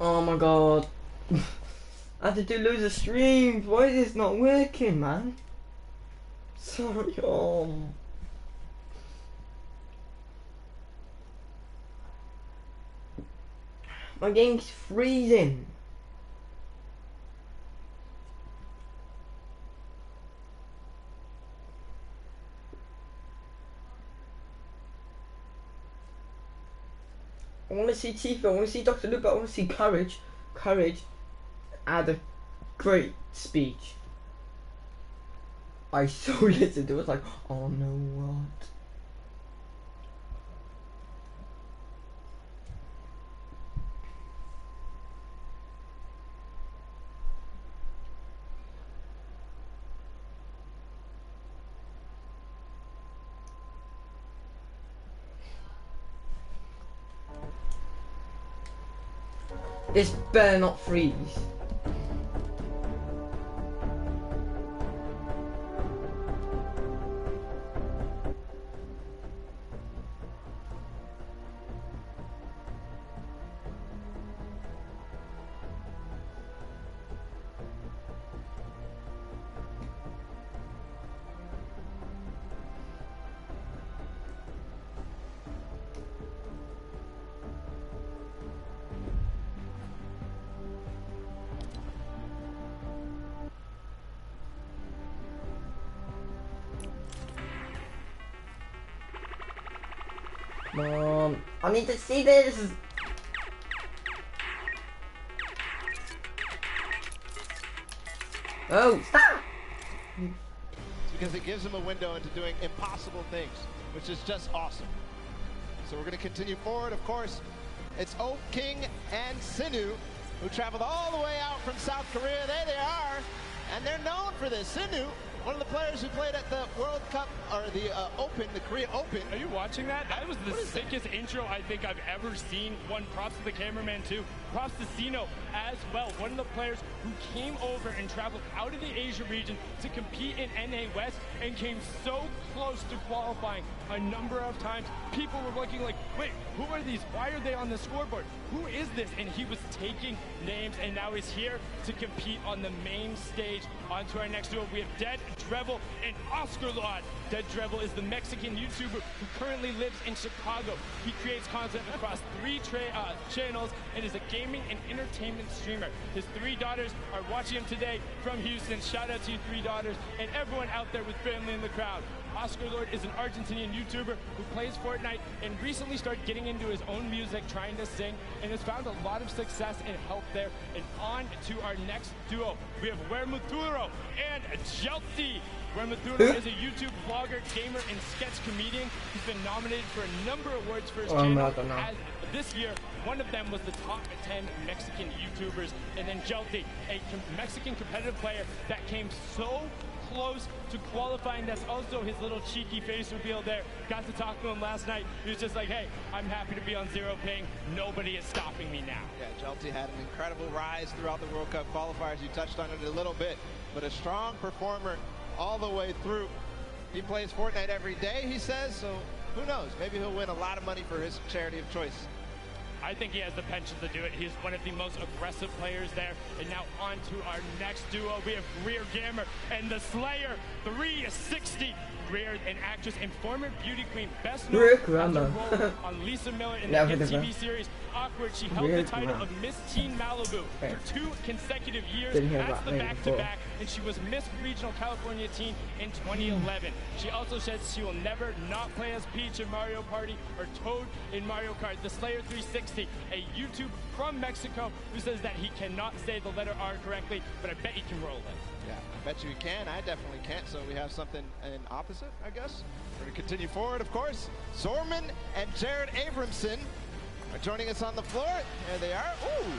Oh my god. I had to do loads of streams. Why is this not working, man? Sorry, my game's freezing. I want to see Tifa, I want to see Dr. Luke, I want to see Courage. Courage had a great speech. I so listened to it, was like, oh no, what? This better not freeze. Mom, I need to see this. Oh, stop! Because it gives him a window into doing impossible things, which is just awesome. So we're going to continue forward. Of course, it's Oak King and Sinu, who traveled all the way out from South Korea. There they are, and they're known for this. Sinu, one of the players who played at the World Cup, or the Open, the Korea Open. Are you watching that? That was the sickest intro I think I've ever seen. One, props to the cameraman too. Props to Sino as well. One of the players who came over and traveled out of the Asia region to compete in NA West and came so close to qualifying a number of times. People were looking like, wait, who are these? Why are they on the scoreboard? Who is this? And he was taking names, and now he's here to compete on the main stage. On to our next duel, we have Dead Drevel and Oscar Lord. Dead Drevel is the Mexican YouTuber who currently lives in Chicago. He creates content across 3 channels and is a gaming and entertainment streamer. His 3 daughters are watching him today from Houston. Shout out to you 3 daughters and everyone out there with family in the crowd. Oscar Lord is an Argentinian YouTuber who plays Fortnite and recently started getting into his own music, trying to sing, and has found a lot of success and help there. And on to our next duo, we have Wermuturo and Jelty. Wermuturo is a YouTube vlogger, gamer, and sketch comedian. He's been nominated for a number of awards for his channel. As this year, one of them was the top 10 Mexican YouTubers. And then Jelty, a Mexican competitive player that came so close to qualifying. That's also his little cheeky face reveal there. Got to talk to him last night. He was just like, hey, I'm happy to be on 0 ping. Nobody is stopping me now. Yeah, Jelty had an incredible rise throughout the World Cup qualifiers. You touched on it a little bit, but a strong performer all the way through. He plays Fortnite every day, he says, so who knows? Maybe he'll win a lot of money for his charity of choice. I think he has the penchant to do it. He's one of the most aggressive players there. And now on to our next duo. We have Greer Gamer and the Slayer 360. Greer, an actress and former beauty queen, best known for her role on Lisa Miller in the hit TV series Awkward. She held the title of Miss Teen Malibu for 2 consecutive years as the back-to-back, and she was Miss Regional California Teen in 2011. She also says she will never not play as Peach in Mario Party or Toad in Mario Kart. The Slayer 360, a YouTuber from Mexico who says that he cannot say the letter R correctly, but I bet he can roll it. Yeah, I bet you can. I definitely can't. So we have something in opposite, I guess. We're going to continue forward, of course. Zorman and Jared Abramson are joining us on the floor. There they are. Ooh,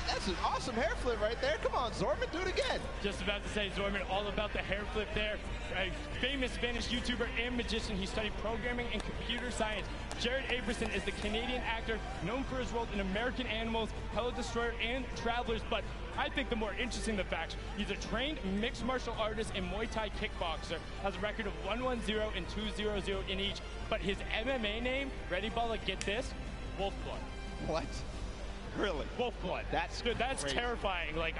that's an awesome hair flip right there. Come on, Zorman, do it again. Just about to say, Zorman, all about the hair flip there. A famous Spanish YouTuber and magician. He studied programming and computer science. Jared Abramson is the Canadian actor known for his role in American Animals, Hello Destroyer, and Travelers. But I think the more interesting the facts, he's a trained mixed martial artist and Muay Thai kickboxer, has a record of 110 and 200 in each. But his MMA name, ready, Balla, get this, Wolfblood. What? Really? Wolf blood. That's crazy. Terrifying. Like,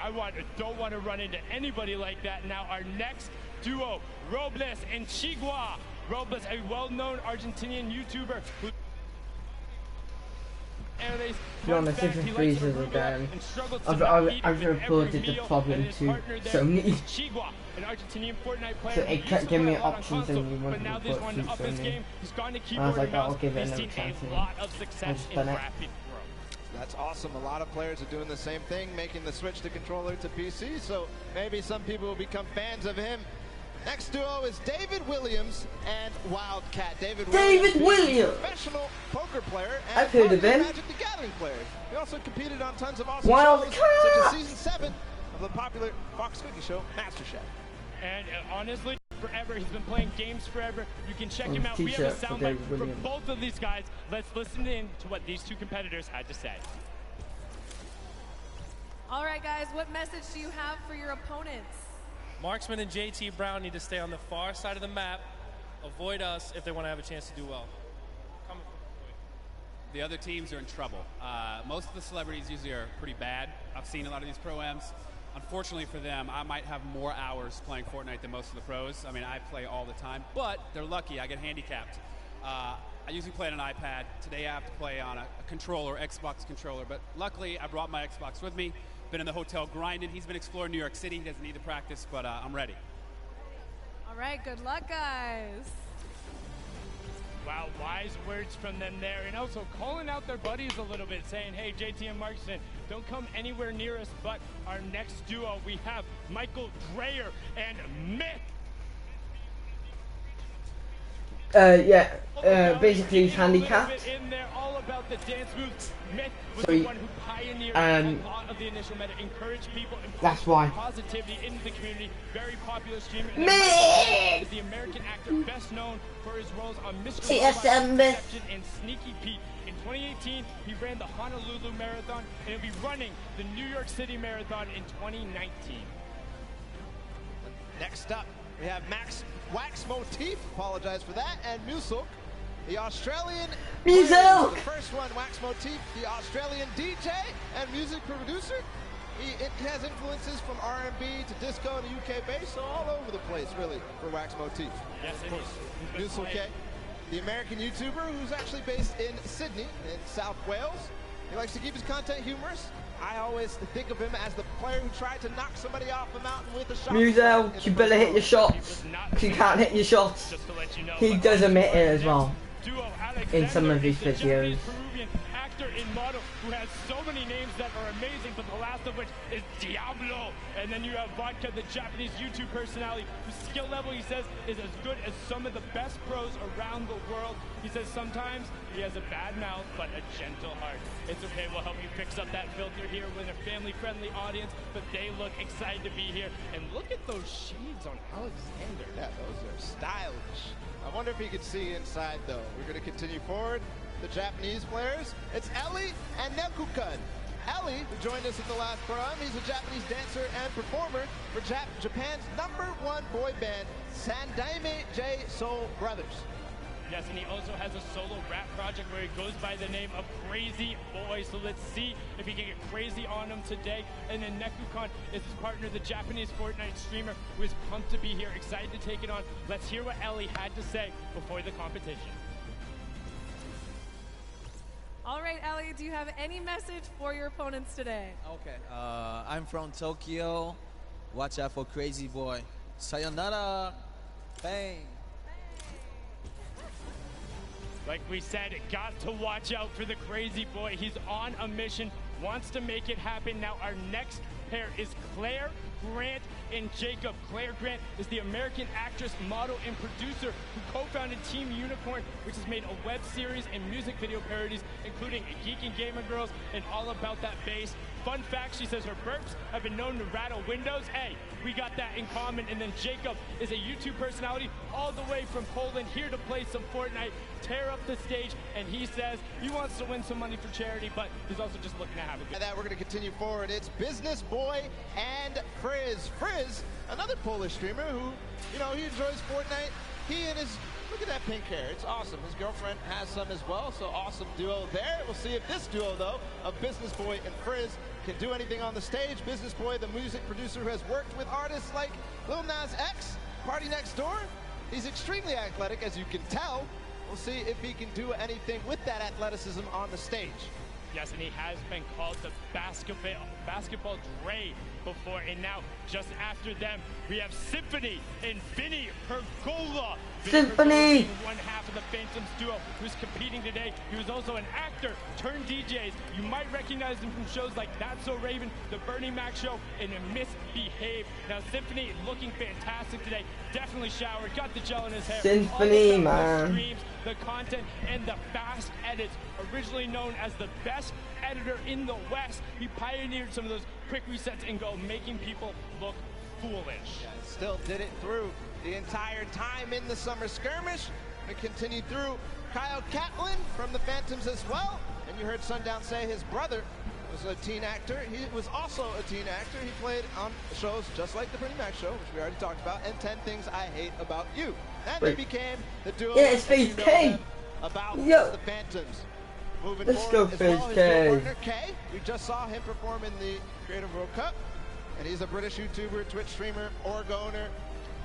don't want to run into anybody like that. Now our next duo, Robles and Chigua. Robles, a well-known Argentinian YouTuber who to be honest, different freezers again. I've reported the problem to Sony. An Argentinian Fortnite player So it kept giving me options and you wanted to report to Sony. I was like, I'll give it another chance. I just done it. That's awesome. A lot of players are doing the same thing, making the switch to controller to PC, so maybe some people will become fans of him. Next duo is David Williams and Wildcat. David Williams, professional poker player and I've heard of him. Magic the Gathering player. He also competed on tons of awesome Wildcat! shows, such as season 7 of the popular Fox cooking show MasterChef. And honestly, forever, he's been playing games forever. You can check him out. We have a soundbite for both of these guys. Let's listen in to what these two competitors had to say. All right, guys, what message do you have for your opponents? Marksman and JT Brown need to stay on the far side of the map, avoid us if they want to have a chance to do well. The other teams are in trouble. Most of the celebrities usually are pretty bad. I've seen a lot of these pro-ams. Unfortunately for them, I might have more hours playing Fortnite than most of the pros. I mean, I play all the time, but they're lucky. I get handicapped. I usually play on an iPad. Today I have to play on a controller, Xbox controller, but luckily I brought my Xbox with me. Been in the hotel grinding. He's been exploring New York City. He doesn't need to practice, but I'm ready. All right, good luck, guys. Wow, wise words from them there. And also calling out their buddies a little bit, saying, hey, JT and Marksman, don't come anywhere near us. But our next duo, we have Michael Dreyer and Myth. Basically he's handicapped. In there, all about the dance moves. Myth was So the one who pioneered a lot of the initial meta, encouraged people, and that's why. positivity into the community. Very popular streamer. Myth is the American actor best known for his roles on Mr. TSM Robot, Myth Inception, and Sneaky Pete. In 2018, he ran the Honolulu Marathon, and he'll be running the New York City Marathon in 2019. Next up, we have Wax Motif, apologize for that, and Musilk, the Australian Musilk! The first one, Wax Motif, the Australian DJ and music producer. It has influences from R&B to disco and UK bass, so all over the place, really, for Wax Motif. Yes, of course. Musilk, the American YouTuber who's actually based in Sydney, in South Wales. He likes to keep his content humorous. I always think of him as the player who tried to knock somebody off the mountain with a shot. Musilk, you better hit your shots. You can't hit your shots. He does admit it as well in some of his videos. Actor and model who has so many names that are amazing, but the last of which is Diablo. And then you have Vodka, the Japanese YouTube personality, whose skill level, he says, is as good as some of the best pros around the world. He says sometimes he has a bad mouth, but a gentle heart. It's okay, we'll help you fix up that filter here with a family-friendly audience, but they look excited to be here. And look at those shades on Alexander. Yeah, those are stylish. I wonder if you can see inside, though. We're going to continue forward. The Japanese players, it's Ellie and Nekukun. Ellie, who joined us at the last program, he's a Japanese dancer and performer for Japan's #1 boy band, Sandaime J Soul Brothers. Yes, and he also has a solo rap project where he goes by the name of Crazy Boy. So let's see if he can get crazy on him today. And then Nekukun is his partner, the Japanese Fortnite streamer, who is pumped to be here, excited to take it on. Let's hear what Ellie had to say before the competition. All right, Ellie, do you have any message for your opponents today? Okay. I'm from Tokyo. Watch out for Crazy Boy. Sayonara. Bang. Like we said, got to watch out for the Crazy Boy. He's on a mission, wants to make it happen. Now our next pair is Claire Grant and Jacob. Claire Grant is the American actress, model, and producer who co-founded Team Unicorn, which has made a web series and music video parodies, including Geek and Gamer Girls and All About That Bass. Fun fact, she says her burps have been known to rattle windows. Hey, we got that in common. And then Jacob is a YouTube personality all the way from Poland, here to play some Fortnite, tear up the stage, and he says he wants to win some money for charity, but he's also just looking to have a good time. We're going to continue forward. It's Business Boy and Frizz. Frizz, another Polish streamer who, he enjoys Fortnite. He and his Look at that pink hair. It's awesome. His girlfriend has some as well, so awesome duo there. We'll see if this duo, though, of Business Boy and Frizz can do anything on the stage. Business Boy, the music producer who has worked with artists like Lil Nas X, Party Next Door. He's extremely athletic, as you can tell. We'll see if he can do anything with that athleticism on the stage. Yes, and he has been called the basketball Dre before, and now just after them, we have Symphony and Vinny Pergola. Symphony! One half of the Phantoms duo who's competing today. He was also an actor turned DJs. You might recognize him from shows like That's So Raven, The Bernie Mac Show, and Misbehave. Now Symphony looking fantastic today. Definitely showered, got the gel in his hair. Symphony, man. Streams, the content, and the fast edits. Originally known as the best editor in the West, he pioneered some of those quick resets and go, making people look foolish. Yeah, still did it through the entire time in the summer skirmish. We continued through Kyle Catlin from the Phantoms as well. And you heard Sundown say his brother was a teen actor. He was also a teen actor. He played on shows just like the Bernie Mac Show, which we already talked about, and 10 Things I Hate About You. And they became the duo. Yeah, it's Phase K. About Yo. the Phantoms. Moving Let's forward go, as Phase well, his K. duo partner K. We just saw him perform in the Creative World Cup. And he's a British YouTuber, Twitch streamer, org owner,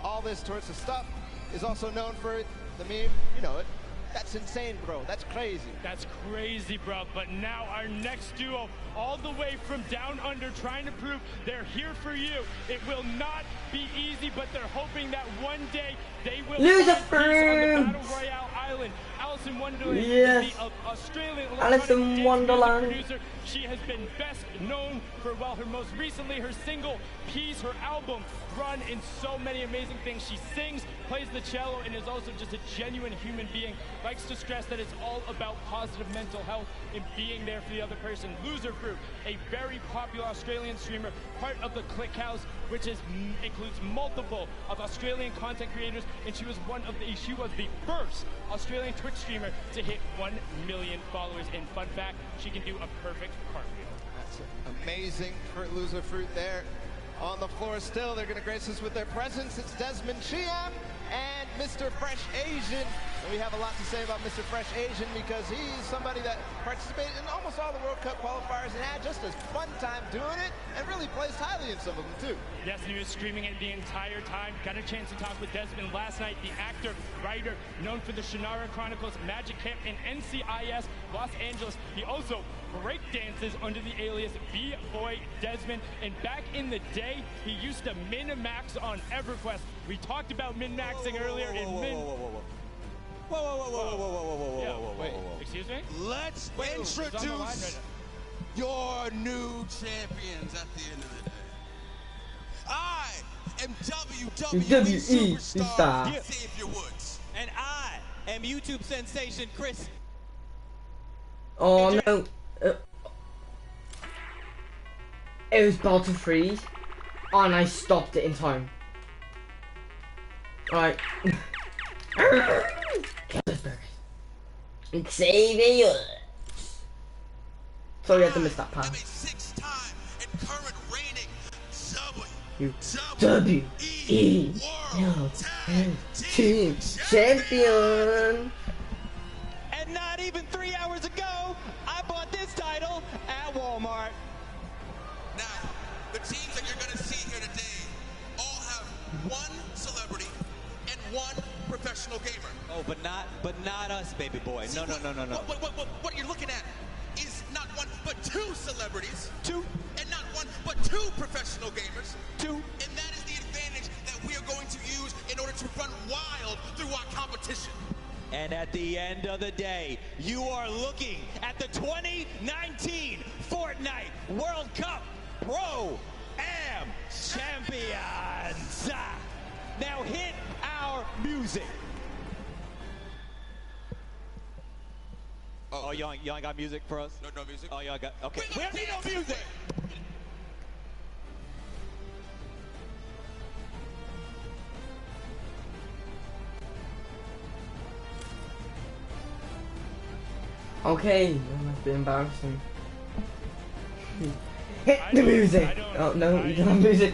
all this sorts of stuff. Is also known for the meme, you know it. That's insane, bro. That's crazy. That's crazy, bro. But now our next duo, all the way from down under, trying to prove they're here for you. It will not be easy, but they're hoping that one day they will Loser find peace on the fruit. Battle Royale Island. Alice in Wonderland Yes. is the Australian Alice in electronic dance Wonderland. music producer. She has been best known for, well, her most recently, her single Peace, her album Run, and so many amazing things. She sings, plays the cello, and is also just a genuine human being. Likes to stress that it's all about positive mental health and being there for the other person. Loser Fruit, a very popular Australian streamer, part of the Click House, which includes multiple of Australian content creators, and she was the first Australian Twitch streamer to hit 1 million followers. And fun fact, she can do a perfect cartwheel. That's amazing for Loser Fruit there. On the floor still, they're going to grace us with their presence. It's Desmond Chiam and Mr. Fresh Asian. And we have a lot to say about Mr. Fresh Asian because he's somebody that participated in almost all the World Cup qualifiers and had just a fun time doing it and really placed highly in some of them too. Yes, and he was streaming it the entire time. Got a chance to talk with Desmond last night, the actor, writer, known for the Shannara Chronicles, Magic Camp, and NCIS Los Angeles. He also break dances under the alias B-Boy Desmond. And back in the day, he used to min-max on EverQuest. We talked about min-maxing earlier in min... Wait, excuse me? Let's introduce your new champions at the end of the day. I am WWE superstar Xavier Woods. And I am YouTube sensation Chris. Oh no. It was about to freeze. And I stopped it in time. Alright. Xavier. Sorry, I had to miss that pass. Six-time and current reigning WWE World Team Champion. And not even 3 hours ago, I bought this title at Walmart. Now, the teams that you're going to see here today all have one celebrity and one professional gamer. Oh, but not us, baby boy. See, No. What you're looking at is not one but two celebrities. Two. And not one but two professional gamers. Two. And that is the advantage that we are going to use in order to run wild through our competition. And at the end of the day, you are looking at the 2019 Fortnite World Cup Pro-Am Champions. Now hit our music. Oh, y'all ain't got music for us? No music. Oh, y'all got, okay. We don't need no music. Okay, that must be embarrassing. Hit the music! Oh no, you don't have music.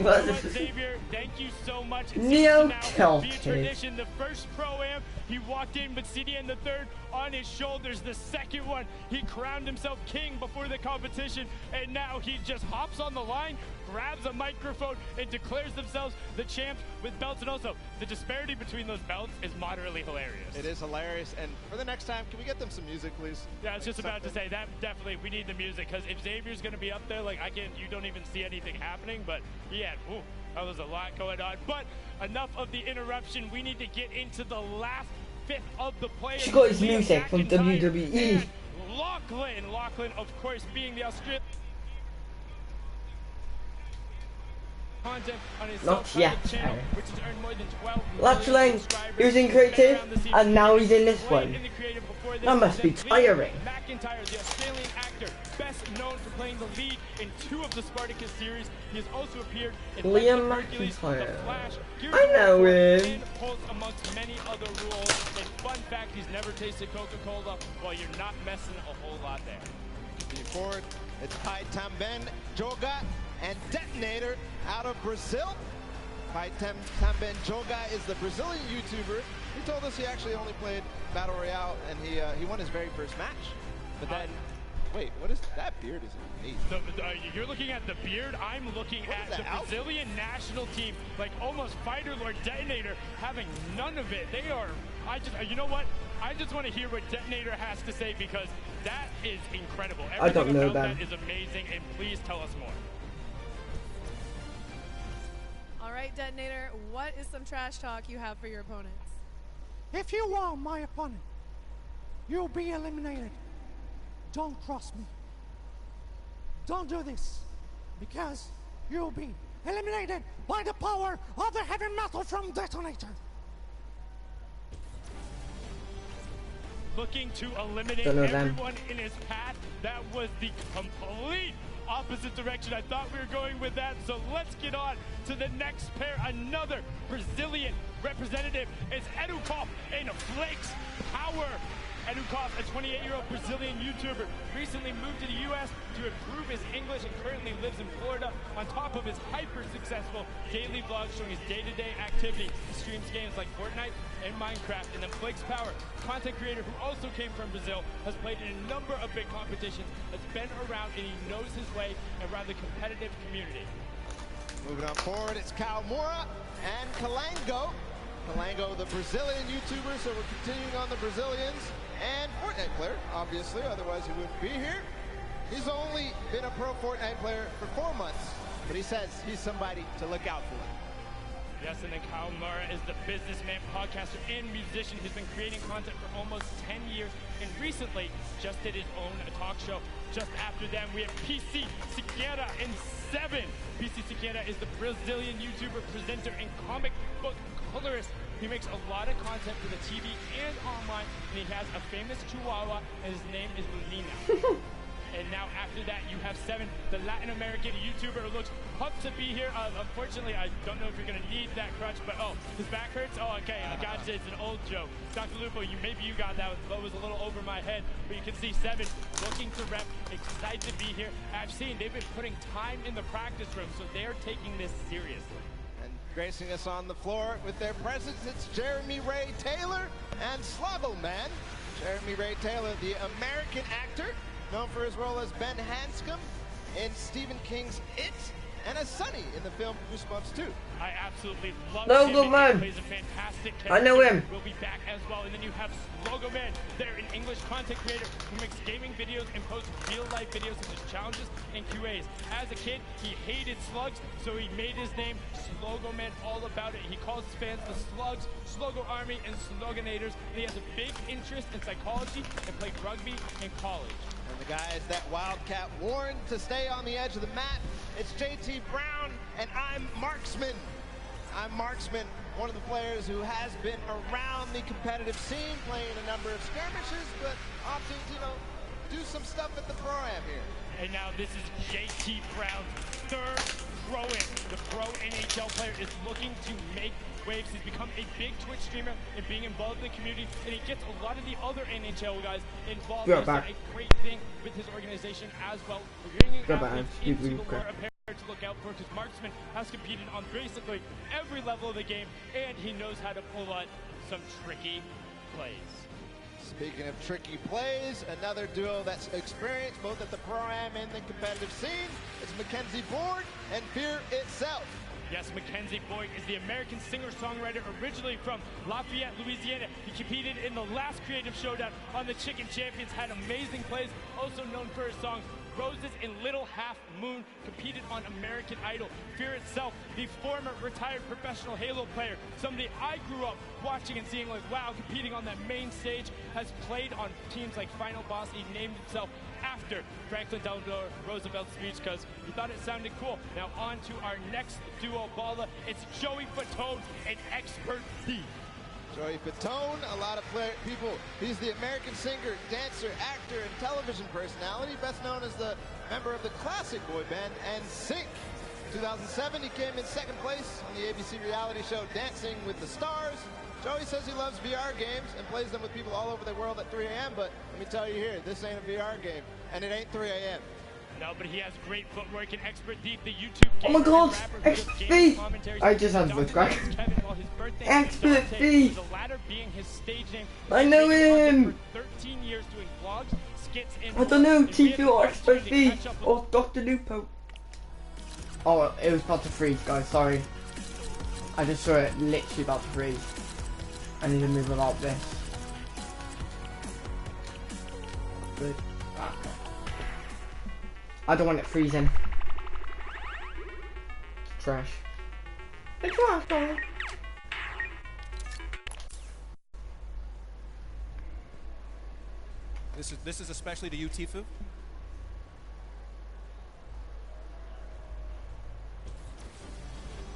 Xavier, thank you so much. It Neo seems to now be a tradition. The first Pro-Am, he walked in with CDN the third on his shoulders. The second one, he crowned himself king before the competition, and now he just hops on the line, grabs a microphone, and declares themselves the champs with belts. And also, the disparity between those belts is moderately hilarious. It is hilarious. And for the next time, can we get them some music, please? Yeah, I was just about to say that. Definitely, we need the music, because if Xavier's going to be up there, like, you don't even see anything happening. But yeah, that was a lot going on. But enough of the interruption. We need to get into the last fifth of the players. She got his music from WWE. Lachlan, of course, being the Australian. Content on his Not yet. channel, which has earned more than 12 Lachlan, he was in creative, and now he's in this one. That must be tiring. McIntyre, the Australian actor, best known for playing the lead in 2 of the Spartacus series. He has also appeared in Liam Hercules, The McIntyre. Flash, I know him. and Pulse, amongst many other roles. And fun fact, he's never tasted Coca-Cola, while you're not messing a whole lot there. Moving forward, it's Pai Tamben Joga and Detonator out of Brazil. Pai Tamben Joga is the Brazilian YouTuber. He told us he actually only played Battle Royale, and he won his very first match. But then, wait, what is that beard? Is amazing. You're looking at the beard. I'm looking at the Brazilian national team, like almost Fighter Lord Detonator, having none of it. They are. You know what? I just want to hear what Detonator has to say, because that is incredible. I don't know that is amazing, and please tell us more. All right, Detonator, what is some trash talk you have for your opponents? If you are my opponent, you'll be eliminated. Don't cross me. Don't do this, because you'll be eliminated by the power of the heavy metal from Detonator. Looking to eliminate everyone in his path. That was the complete opposite direction I thought we were going with that. So let's get on to the next pair. Another Brazilian representative is Edukov in Flakes Power. Edukov, a 28-year-old Brazilian YouTuber, recently moved to the U.S. to improve his English and currently lives in Florida. On top of his hyper-successful daily vlogs showing his day-to-day activity, he streams games like Fortnite and Minecraft. And then Flakes Power, content creator who also came from Brazil, has played in a number of big competitions, has been around, and he knows his way around the competitive community. Moving on forward, it's Kalmura and Kalango. Kalango, the Brazilian YouTuber, so we're continuing on the Brazilians. And Fortnite player, obviously, otherwise he wouldn't be here. He's only been a pro Fortnite player for 4 months, but he says he's somebody to look out for. Yes, and then Kyle Murrah is the businessman, podcaster, and musician. He's been creating content for almost 10 years, and recently just did his own talk show. Just after them, we have PC Siqueira in 7. PC Siqueira is the Brazilian YouTuber, presenter, and comic book colorist. He makes a lot of content for the TV and online, and he has a famous chihuahua, and his name is Luna. And now after that, you have 7, the Latin American YouTuber who looks pumped to be here. Unfortunately, I don't know if you're going to need that crutch, but his back hurts? Oh, okay, I gotcha, it's an old joke. Dr. Lupo, maybe you got that, but it was a little over my head. But you can see 7 looking to rep, excited to be here. I've seen they've been putting time in the practice room, so they're taking this seriously. And gracing us on the floor with their presence, it's Jeremy Ray Taylor and Slavo Man. Jeremy Ray Taylor, the American actor, known for his role as Ben Hanscom in Stephen King's It, and as Sonny in the film Goosebumps 2. I absolutely love Logo him. Man. He plays a fantastic character. I know him. We'll be back as well. And then you have Logo Man. They're an English content creator who makes gaming videos and posts real-life videos such as challenges and QAs. As a kid, he hated slugs, so he made his name Slogo Man, all about it. He calls his fans the Slugs, Slogo Army, and Sloganators. And he has a big interest in psychology and played rugby in college. And the guys that Wildcat warned to stay on the edge of the mat, it's JT Brown, and I'm Marksman. I'm Marksman, one of the players who has been around the competitive scene, playing a number of skirmishes, but opting to, do some stuff at the Pro-Am here. And now this is JT Brown's 3rd the pro NHL player, is looking to make waves. He's become a big Twitch streamer and being involved in the community, and he gets a lot of the other NHL guys involved. He's done a great thing with his organization as well, bringing athletes into the lore of to look out for, because Marksman has competed on basically every level of the game, and he knows how to pull out some tricky plays. Speaking of tricky plays, another duo that's experienced both at the Pro-Am and the competitive scene is Mackenzie Boyd and Fear itself. Yes, Mackenzie Boyd is the American singer-songwriter originally from Lafayette, Louisiana. He competed in the last Creative Showdown on the Chicken Champions, had amazing plays, also known for his song Roses in Little Half Moon, competed on American Idol. Fear itself, the former retired professional Halo player, somebody I grew up watching and seeing like, wow, competing on that main stage, has played on teams like Final Boss. He named himself after Franklin Delano Roosevelt's speech because he thought it sounded cool. Now on to our next duo baller. It's Joey Fatone, an expert thief. Joey Fatone, a lot of people, he's the American singer, dancer, actor, and television personality, best known as the member of the classic boy band NSYNC. 2007, he came in second place on the ABC reality show Dancing with the Stars. Joey says he loves VR games and plays them with people all over the world at 3 a.m., but let me tell you here, this ain't a VR game, and it ain't 3 a.m. No, but he has great footwork and expert deep. The YouTube oh my god, XP! I just had to crack. Expert thief! I know him! For 13 years doing vlogs, skits, and I don't know, TV or expert thief or Dr. Lupo. Oh, it was about to freeze, guys. Sorry. I just saw it literally about to freeze. I need to move about this. Good. Okay. I don't want it freezing. Trash. It's trash, This is especially to you, Tifu.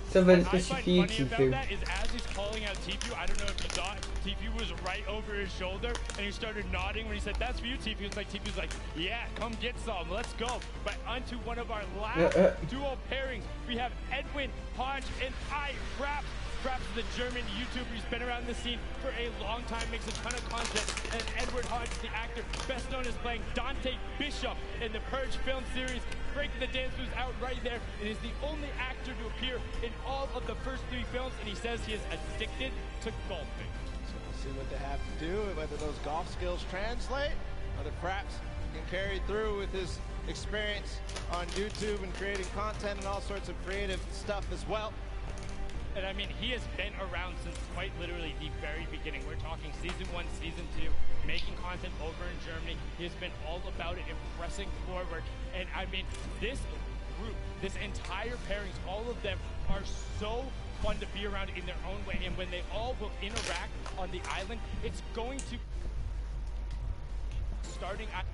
So then I this is find for you, funny about Tifu. that is as he's calling out Tifu, I don't know if you saw it, Tifu was right over his shoulder and he started nodding when he said, "That's for you, Tifu." It's like Tifu's like, "Yeah, come get some, let's go." But onto one of our last duo pairings, we have Edwin Hodge and Fraps. Fraps is a German YouTuber. He's been around the scene for a long time, makes a ton of content. And Edward Hodge, the actor, best known as playing Dante Bishop in the Purge film series. Breaking the Dance moves out right there. It is the only actor to appear in all of the first 3 films, and he says he is addicted to golfing. So we'll see what they have to do, whether those golf skills translate, whether Fraps can carry through with his experience on YouTube and creating content and all sorts of creative stuff as well. And I mean, he has been around since quite literally the very beginning. We're talking season 1, season 2, making content over in Germany. He has been all about it and pressing forward. And I mean, this group, this entire pairings, all of them are so fun to be around in their own way. And when they all will interact on the island, it's going to starting at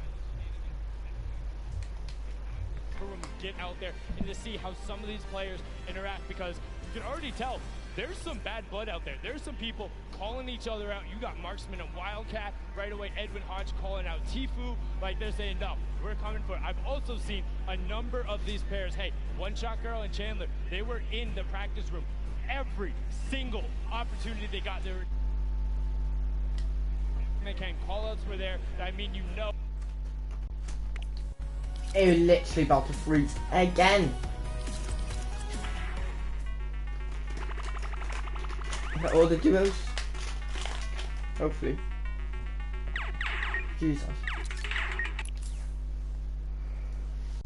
get out there and to see how some of these players interact, because you can already tell there's some bad blood out there. There's some people calling each other out. You got Marksman and Wildcat right away. Edwin Hodge calling out Tifu. Like they're saying, no, we're coming for it. I've also seen a number of these pairs. Hey, One Shot Girl and Chandler, they were in the practice room. Every single opportunity they got, they can. Call-outs were there. I mean, you know. It was literally about to freeze again. All the duos. Hopefully. Jesus.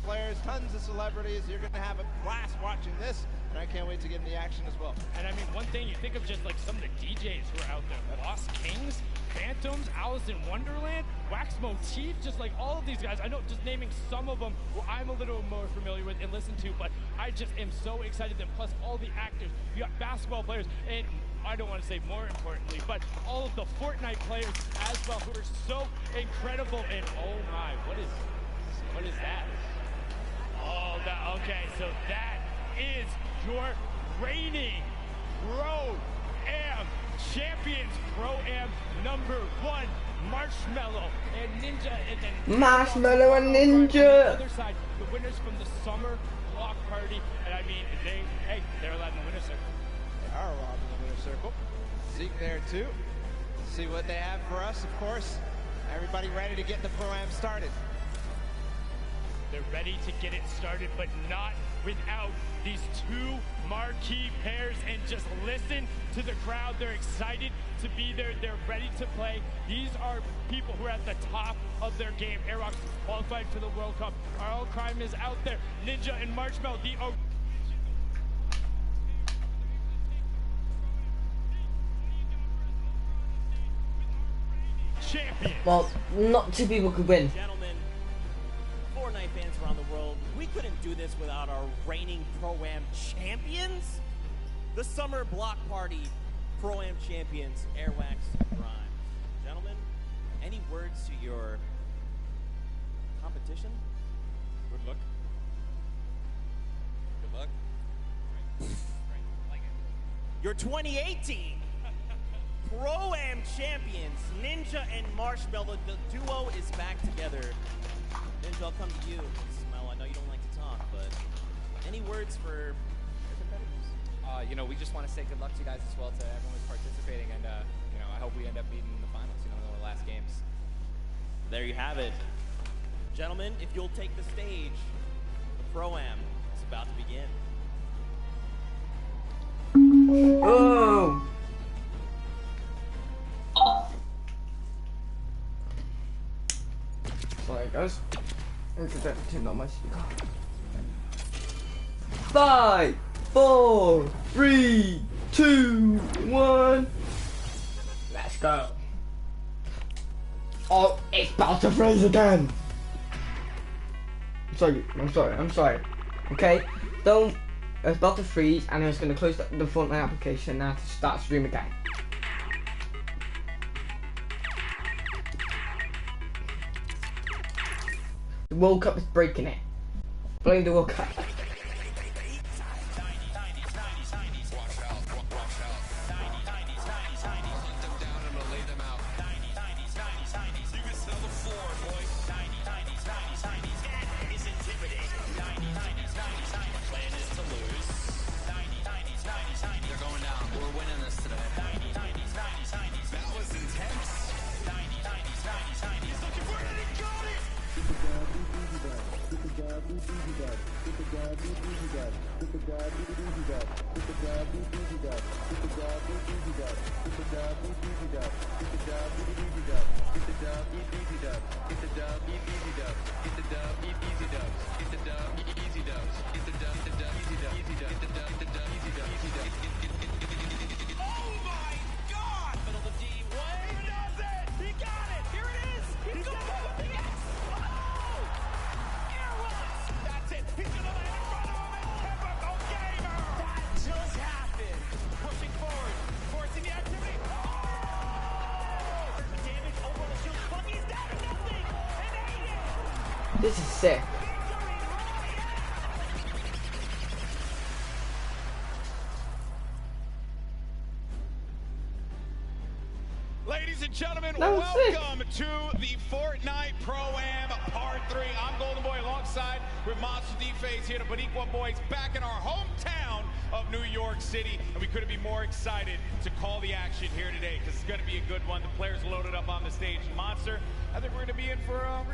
Players, tons of celebrities. You're going to have a blast watching this, and I can't wait to get in the action as well. And I mean, one thing you think of just like some of the DJs who are out there. Lost Kings, Phantoms, Alice in Wonderland, Wax Motif, just like all of these guys. I know, just naming some of them who I'm a little more familiar with and listen to, but I just am so excited. And plus all the actors, you got basketball players, and I don't want to say more importantly, but all of the Fortnite players as well, who are so incredible. And oh my, what is that? Oh, okay, so that is your reigning Pro-Am champions. Pro-Am #1, Marshmello and Ninja, and then Marshmello and Ninja. On the other side, the winners from the summer block party, and I mean, they're allowed in the winner's circle. They are allowed in the winner's circle. Zeke there too. See what they have for us, of course. Everybody ready to get the Pro-Am started. They're ready to get it started, but not without these two marquee pairs. And just listen to the crowd. They're excited to be there. They're ready to play. These are people who are at the top of their game. Airwalks qualified for the World Cup. RL Crime is out there. Ninja and Marshmallow, the champion. Well, not two people could win. Gentlemen, Fortnite fans around the world, we couldn't do this without our reigning Pro-Am champions. The Summer Block Party Pro-Am champions, Airwax and Grimes. Gentlemen, any words to your competition? Good luck. Good luck. Right. Like it. Your 2018 Pro-Am champions, Ninja and Marshmallow. The duo is back together. Ninja, I'll come to you. Smell, I know you don't like to talk, but any words for your competitors? You know, we just want to say good luck to you guys as well, to everyone who's participating, and you know, I hope we end up meeting in the finals, you know, in the last games. There you have it. Gentlemen, if you'll take the stage, the Pro-Am is about to begin. Oh! Sorry guys, I forgot to turn on my speaker. 5, 4, 3, 2, 1. Let's go. Oh, it's about to freeze again. I'm sorry. Okay, don't. It's about to freeze, and it's gonna close the Fortnite application now to start stream again. The World Cup is breaking it. Blame the World Cup. This is sick. Ladies and gentlemen, welcome to the Fortnite Pro-Am Part 3. I'm Golden Boy alongside with Monster D-Phase here to Boniqua Boys back in our hometown of New York City. And we couldn't be more excited to call the action here today because it's going to be a good one. The players loaded up on the stage. Monster, I think we're going to be in for a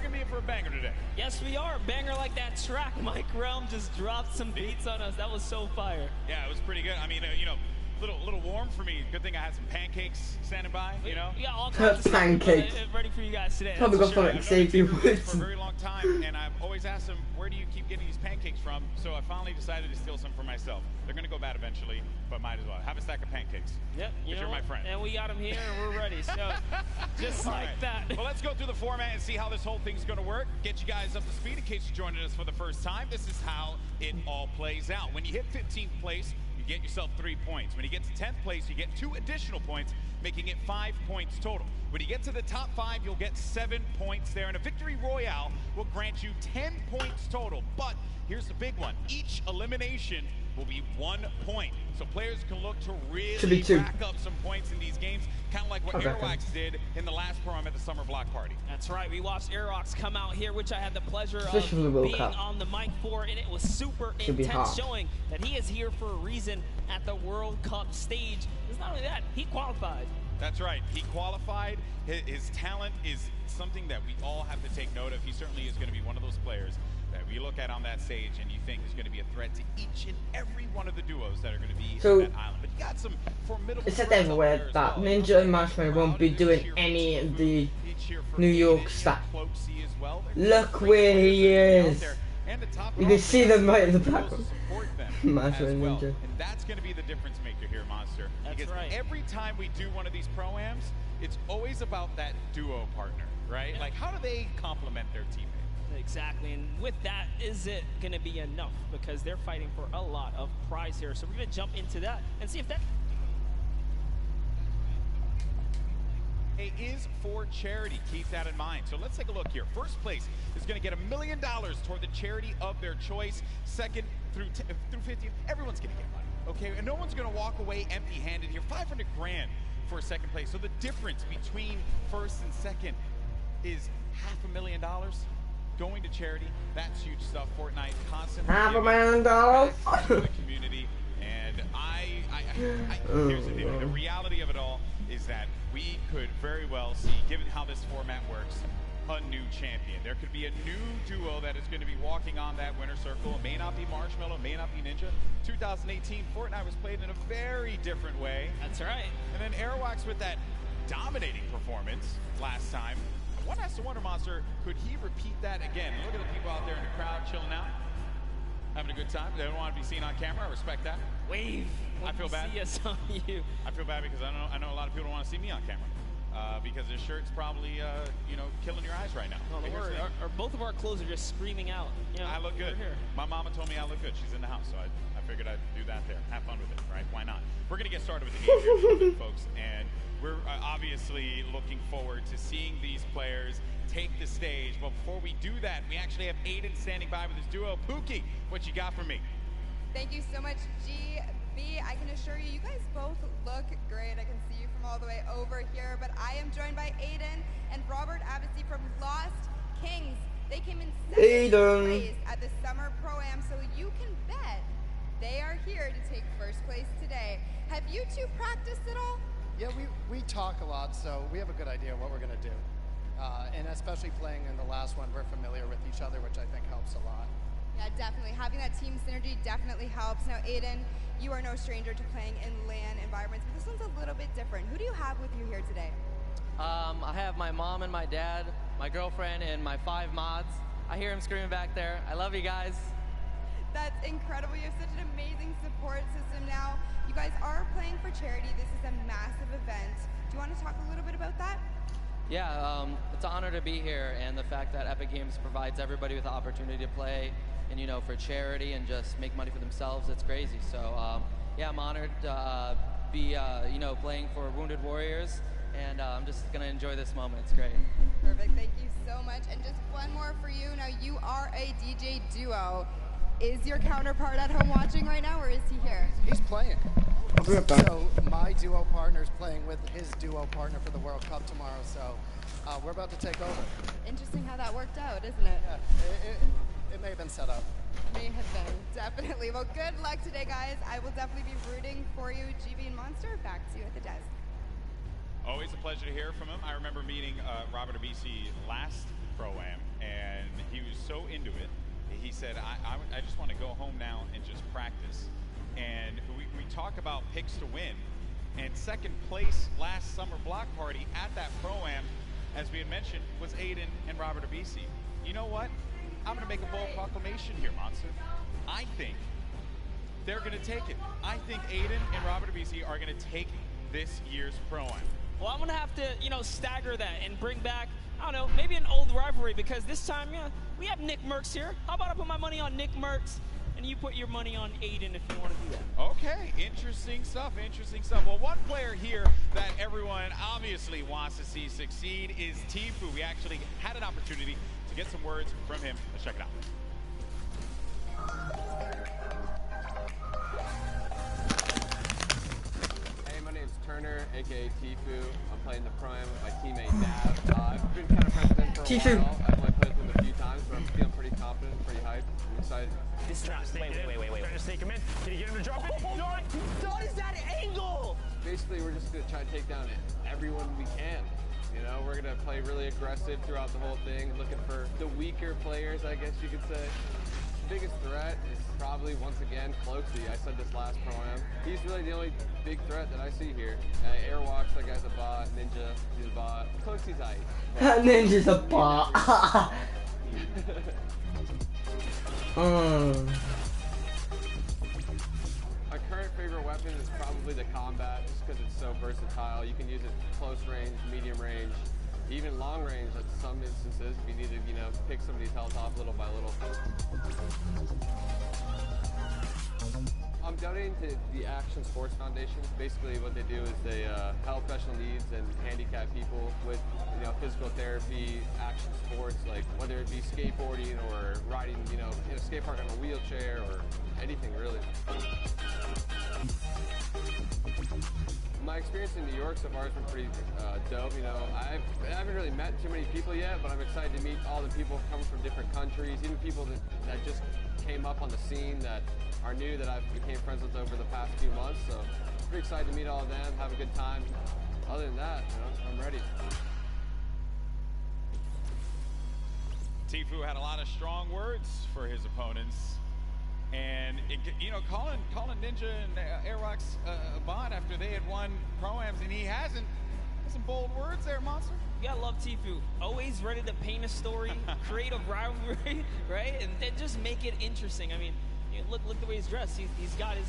banger today. Yes, we are. Banger like that track. Mike Realm just dropped some beats on us. That was so fire. Yeah, it was pretty good. I mean, you know, little warm for me. Good thing I had some pancakes standing by, you know. Yeah, all kinds of pancakes. Stuff ready for you guys today. Probably got fun and save you for a very long time, and I've always asked them, where do you keep getting these pancakes from? So I finally decided to steal some for myself. They're gonna go bad eventually, but might as well. Have a stack of pancakes. Yep, you're my friend. And we got them here, and we're ready. So just like that. Well, let's go through the format and see how this whole thing's gonna work. Get you guys up to speed in case you're joining us for the first time. This is how it all plays out. When you hit 15th place, you get yourself 3 points. When you get to 10th place, you get 2 additional points, making it 5 points total. When you get to the top 5, you'll get 7 points there, and a victory royale will grant you 10 points total. But here's the big one. Each elimination will be 1 point. So players can look to really rack up some points in these games, kind of like what Airwax did in the last Pro-Am at the Summer Block Party. That's right. We watched Airwax come out here, which I had the pleasure of being on the mic for, and it was super intense, showing that he is here for a reason at the World Cup stage. It's not only that, he qualified. That's right. He qualified. His talent is something that we all have to take note of. He certainly is going to be one of those players that we look at on that stage and you think is going to be a threat to each and every one of the duos that are going to be on that island. But you got some formidable. It said everywhere that Ninja and Marshmallow won't be doing any of the New York stuff. Look where he is. You can see them right in the background. Marshmallow and Ninja. And that's going to be the difference maker here, Monster. Because every time we do one of these Pro-Ams, it's always about that duo partner, right? Like, how do they complement their teammate? Exactly, and with that, is it going to be enough? Because they're fighting for a lot of prize here. So we're going to jump into that and see if that is for charity. Keep that in mind. So let's take a look here. First place is going to get $1 million toward the charity of their choice. Second through 50th, everyone's going to get money. Okay, and no one's going to walk away empty-handed here. 500 grand for second place. So the difference between first and second is $500,000 going to charity. That's huge stuff. Fortnite constantly $500,000 to the community, and here's the deal. The reality of it all is that we could very well see, given how this format works, a new champion. There could be a new duo that is going to be walking on that winner circle. It may not be Marshmallow, it may not be Ninja. 2018 Fortnite was played in a very different way. That's right. And then Airwax with that dominating performance last time. One has to wonder, Monster, could he repeat that again? Look at the people out there in the crowd chilling out, having a good time. They don't want to be seen on camera. I respect that. Wave. I feel bad. See us on you. I feel bad because I know a lot of people don't want to see me on camera because this shirt's probably killing your eyes right now. No, both of our clothes are just screaming out. You know, I look good. My mama told me I look good. She's in the house, so I figured I'd do that there. Have fun with it, right? Why not? We're gonna get started with the game here in a little bit, folks, and we're obviously looking forward to seeing these players take the stage. But before we do that, we actually have Aiden standing by with his duo. Pookie, what you got for me? Thank you so much, GB. I can assure you, you guys both look great. I can see you from all the way over here. But I am joined by Aiden and Robert Abassi from Lost Kings. They came in second place at the Summer Pro-Am, so you can bet they are here to take first place today. Have you two practiced at all? Yeah, we talk a lot, so we have a good idea of what we're going to do. And especially playing in the last one, we're familiar with each other, which I think helps a lot. Yeah, definitely. Having that team synergy definitely helps. Now, Aiden, you are no stranger to playing in LAN environments, but this one's a little bit different. Who do you have with you here today? I have my mom and my dad, my girlfriend, and my 5 mods. I hear him screaming back there. I love you guys. That's incredible. You have such an amazing support system now. You guys are playing for charity. This is a massive event. Do you want to talk a little bit about that? Yeah, it's an honor to be here, and the fact that Epic Games provides everybody with the opportunity to play and, you know, for charity and just make money for themselves, it's crazy. So, yeah, I'm honored to be, you know, playing for Wounded Warriors, and I'm just going to enjoy this moment. It's great. Perfect. Thank you so much. And just one more for you. Now, you are a DJ duo. Is your counterpart at home watching right now, or is he here? He's playing. So my duo partner is playing with his duo partner for the World Cup tomorrow, so we're about to take over. Interesting how that worked out, isn't it? Yeah, it may have been set up. May have been, definitely. Well, good luck today, guys. I will definitely be rooting for you. GB and Monster, back to you at the desk. Always a pleasure to hear from him. I remember meeting Robert Abassi last Pro-Am, and he was so into it. He said, I just want to go home now and just practice. And we talk about picks to win. And second place last Summer Block Party at that Pro-Am, as we had mentioned, was Aiden and Robert Abassi. You know what? I'm going to make a bold proclamation here, Monster. I think they're going to take it. I think Aiden and Robert Abassi are going to take this year's Pro-Am. Well, I'm going to have to, you know, stagger that and bring back, I don't know, maybe an old rivalry, because this time, yeah, we have Nick Merckx here. How about I put my money on Nick Merckx? And you put your money on Aiden if you want to do that. Okay, interesting stuff, interesting stuff. Well, one player here that everyone obviously wants to see succeed is Tfue. We actually had an opportunity to get some words from him. Let's check it out. Hey, my name's Turner, aka Tfue. I'm playing the Pro Am with my teammate Dav. I've been kind of friends with him for a while. I've only played with him a few times, but I'm feeling pretty confident, pretty hyped. I'm excited. This is wait. Trying to snake him in. Can you get him to drop it? What is that angle? Basically, we're just going to try to take down everyone we can. You know, we're going to play really aggressive throughout the whole thing, looking for the weaker players, I guess you could say. The biggest threat is probably, once again, Cloaksy. I said this last Pro-Am. He's really the only big threat that I see here. Airwalks, that guy's a bot. Ninja, he's a bot. Cloaksy's ice. Ninja's a bot. My current favorite weapon is probably the combat, just because it's so versatile. You can use it close range, medium range, even long range at some instances if you need to, you know, pick somebody's health off little by little. I'm donating to the Action Sports Foundation. Basically what they do is they help special needs and handicapped people with, you know, physical therapy, action sports, like whether it be skateboarding or riding, you know, in a skate park on a wheelchair or anything really. My experience in New York so far has been pretty dope. You know, I haven't really met too many people yet, but I'm excited to meet all the people coming from different countries, even people that just came up on the scene that are new that I've became friends with over the past few months. So pretty excited to meet all of them, have a good time. Other than that, you know, I'm ready. Tfue had a lot of strong words for his opponents. And, you know, calling Ninja and Airwalks a bot after they had won Pro-Ams, and he hasn't. Some bold words there, Monster. You gotta love Tfue. Always ready to paint a story, create a rivalry, right? And then just make it interesting. I mean, you know, look the way he's dressed. He's got his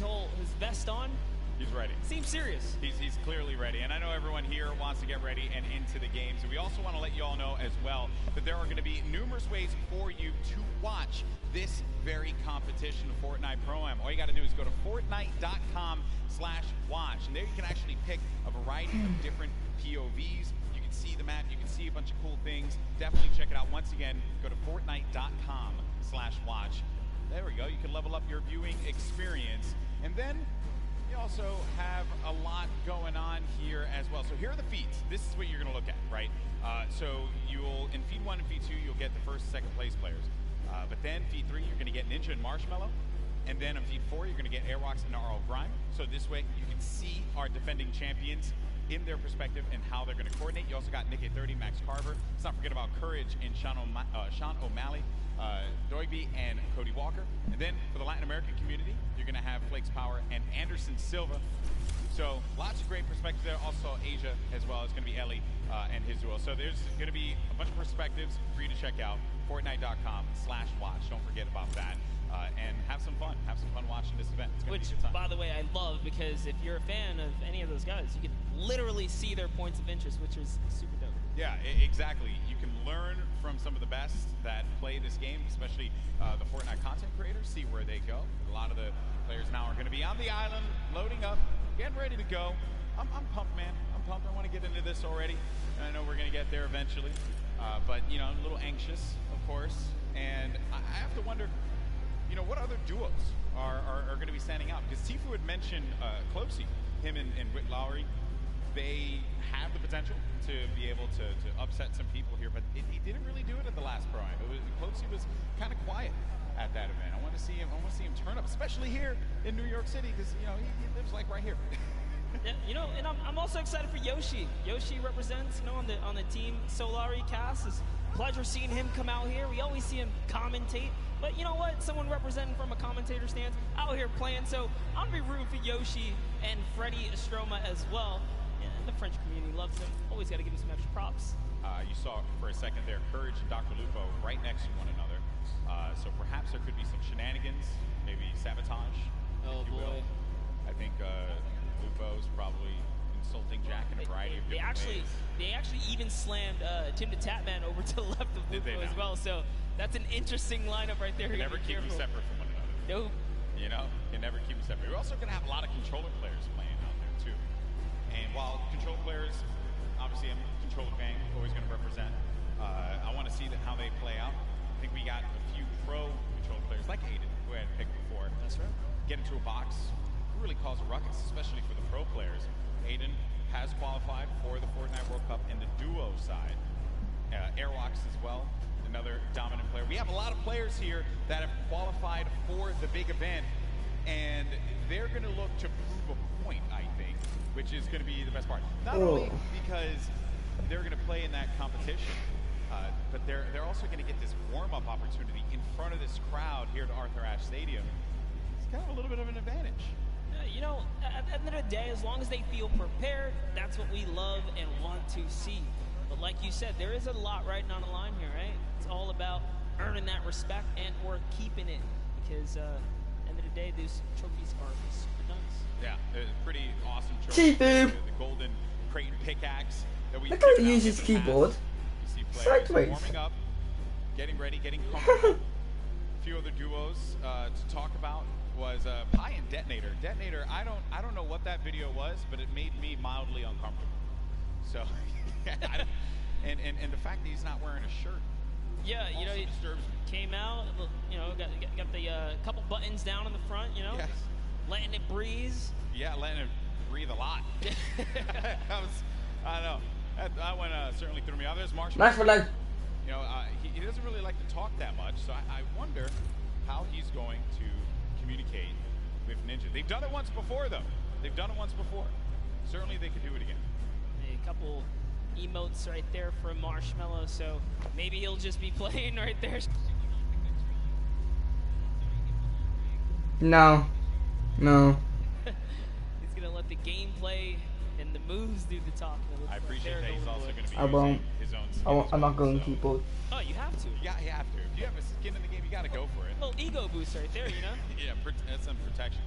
vest on. He's ready. Seems serious. He's clearly ready. And I know everyone here wants to get ready and into the games. And we also want to let you all know as well that there are going to be numerous ways for you to watch this very competition of Fortnite Pro-Am. All you got to do is go to Fortnite.com/watch. And there you can actually pick a variety of different POVs. You can see the map. You can see a bunch of cool things. Definitely check it out. Once again, go to Fortnite.com/watch. There we go. You can level up your viewing experience. And then you also have a lot going on here as well. So here are the feeds. This is what you're going to look at, right? So you'll, in feed 1 and feed 2, you'll get the first and second place players. But then feed 3, you're going to get Ninja and Marshmallow. And then in feed 4, you're going to get Airwalks and RL Grime. So this way you can see our defending champions in their perspective and how they're going to coordinate. You also got Nick A30, Max Carver. Let's not forget about Courage and Sean O'Malley, Doigby, and Cody Walker. And then for the Latin American community, you're going to have Flakes Power and Anderson Silva. So lots of great perspectives there. Also Asia as well. It's going to be Ellie and his duo. So there's going to be a bunch of perspectives for you to check out. Fortnite.com/watch. Don't forget about that. And have some fun. Have some fun watching this event. It's going to be a good time. By the way, I love, because if you're a fan of any of those guys, you can literally see their points of interest, which is super dope. Yeah, exactly. You can learn from some of the best that play this game, especially the Fortnite content creators, see where they go. A lot of the players now are going to be on the island, loading up, getting ready to go. I'm pumped, man. I'm pumped. I want to get into this already. And I know we're going to get there eventually. But, you know, a little anxious, of course. And I have to wonder, you know, what other duos are going to be standing out? Because Tfue had mentioned Cloaksy, him and Whit Lowry. They have the potential to be able to upset some people here, but he didn't really do it at the last Pro-Am. Cloaksy was kind of quiet at that event. I want to see him turn up, especially here in New York City, because you know he lives like right here. Yeah, you know, and I'm also excited for Yoshi. Yoshi represents, you know, on the Team Solari cast. It's a pleasure seeing him come out here. We always see him commentate, but you know what? Someone representing from a commentator stance out here playing. So I'm gonna be rooting for Yoshi and Freddie Estroma as well. The French community loves him. Always got to give him some extra props. You saw for a second there Courage and Dr. Lupo right next to one another. So perhaps there could be some shenanigans, maybe sabotage. Oh boy. Will. I think Lupo's probably insulting Jack in a variety of different ways. They actually even slammed Tim the Tatman over to the left of Lupo as well. So that's an interesting lineup right there. You never keep them separate from one another. Nope. You know, can never keep them separate. We're also going to have a lot of controller players playing out there too. And while controller players, obviously I'm a controller gang, always going to represent. I want to see how they play out. I think we got a few pro controller players like Aiden, who I had picked before. That's right. Get into a box, really cause a ruckus, especially for the pro players. Aiden has qualified for the Fortnite World Cup in the duo side. Airwalks as well, another dominant player. We have a lot of players here that have qualified for the big event, and they're going to look to prove a point, I think, which is going to be the best part. Not only because they're going to play in that competition, but they're also going to get this warm-up opportunity in front of this crowd here at Arthur Ashe Stadium. It's kind of a little bit of an advantage. You know, at the end of the day, as long as they feel prepared, that's what we love and want to see. But like you said, there is a lot riding on the line here, right? It's all about earning that respect and or keeping it, because at the end of the day, these trophies are super nice. Yeah, they're pretty awesome trophies. The golden Creighton pickaxe that we. Look how he uses keyboard. You see players Sideways. warming up, getting ready, getting comfortable. A few other duos to talk about was Pi and Detonator. Detonator, I don't know what that video was, but it made me mildly uncomfortable. So, and the fact that he's not wearing a shirt. Yeah, you know, he came out, you know, got the couple buttons down in the front, you know, letting it breeze. Yeah, letting it breathe a lot. I don't know. That one certainly threw me off. There's Marshall. Nice for leg. You know, he doesn't really like to talk that much, so I wonder how he's going to communicate with Ninja. They've done it once before, though. They've done it once before. Certainly they could do it again. A couple emotes right there from Marshmallow, so maybe he'll just be playing right there. No. He's gonna let the gameplay and the moves do the talking. I appreciate that he's also going to be I won't. using his own skills. I'm not going keyboard. Oh, you have to. Yeah, you have to. If you have a skin in the game, you got to go for it. A little ego boost right there, you know? Yeah, that's some protection.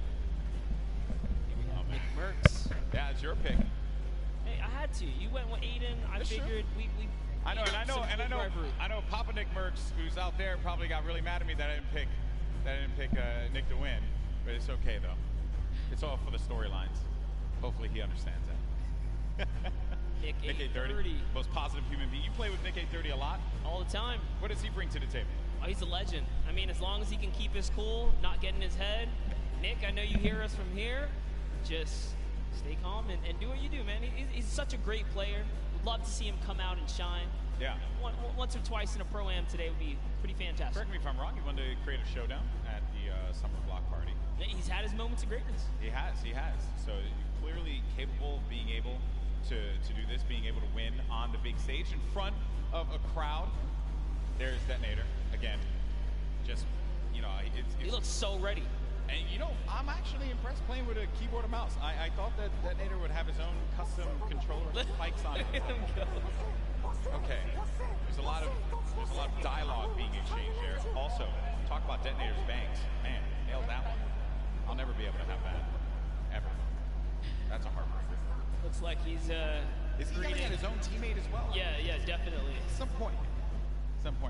Nick Merckx. Yeah, it's your pick. Hey, I had to. You went with Aiden. I figured we I know Papa Nick Merckx, who's out there, probably got really mad at me that I didn't pick Nick to win. But it's okay though. It's all for the storylines. Hopefully he understands that. Nick 830, most positive human being. You play with Nick 830 a lot? All the time. What does he bring to the table? Oh, he's a legend. I mean, as long as he can keep his cool, not get in his head. Nick, I know you hear us from here. Just stay calm and do what you do, man. He's such a great player. Would love to see him come out and shine. Yeah. Once or twice in a Pro-Am today would be pretty fantastic. Correct me if I'm wrong. He wanted to create a showdown at the summer block party. He's had his moments of greatness. He has. So clearly capable of being able to do this, being able to win on the big stage in front of a crowd. There's Detonator again. Just, you know, he looks so ready. And you know, I'm actually impressed playing with a keyboard and mouse. I thought that Detonator would have his own custom controller spikes on it. Okay. There's a lot of dialogue being exchanged there. Also, talk about Detonator's bangs. Man, nailed that one. I'll never be able to have that. Ever. That's a heartbreaker. Looks like he's Is he yelling at his own teammate as well? Yeah, definitely. At some point.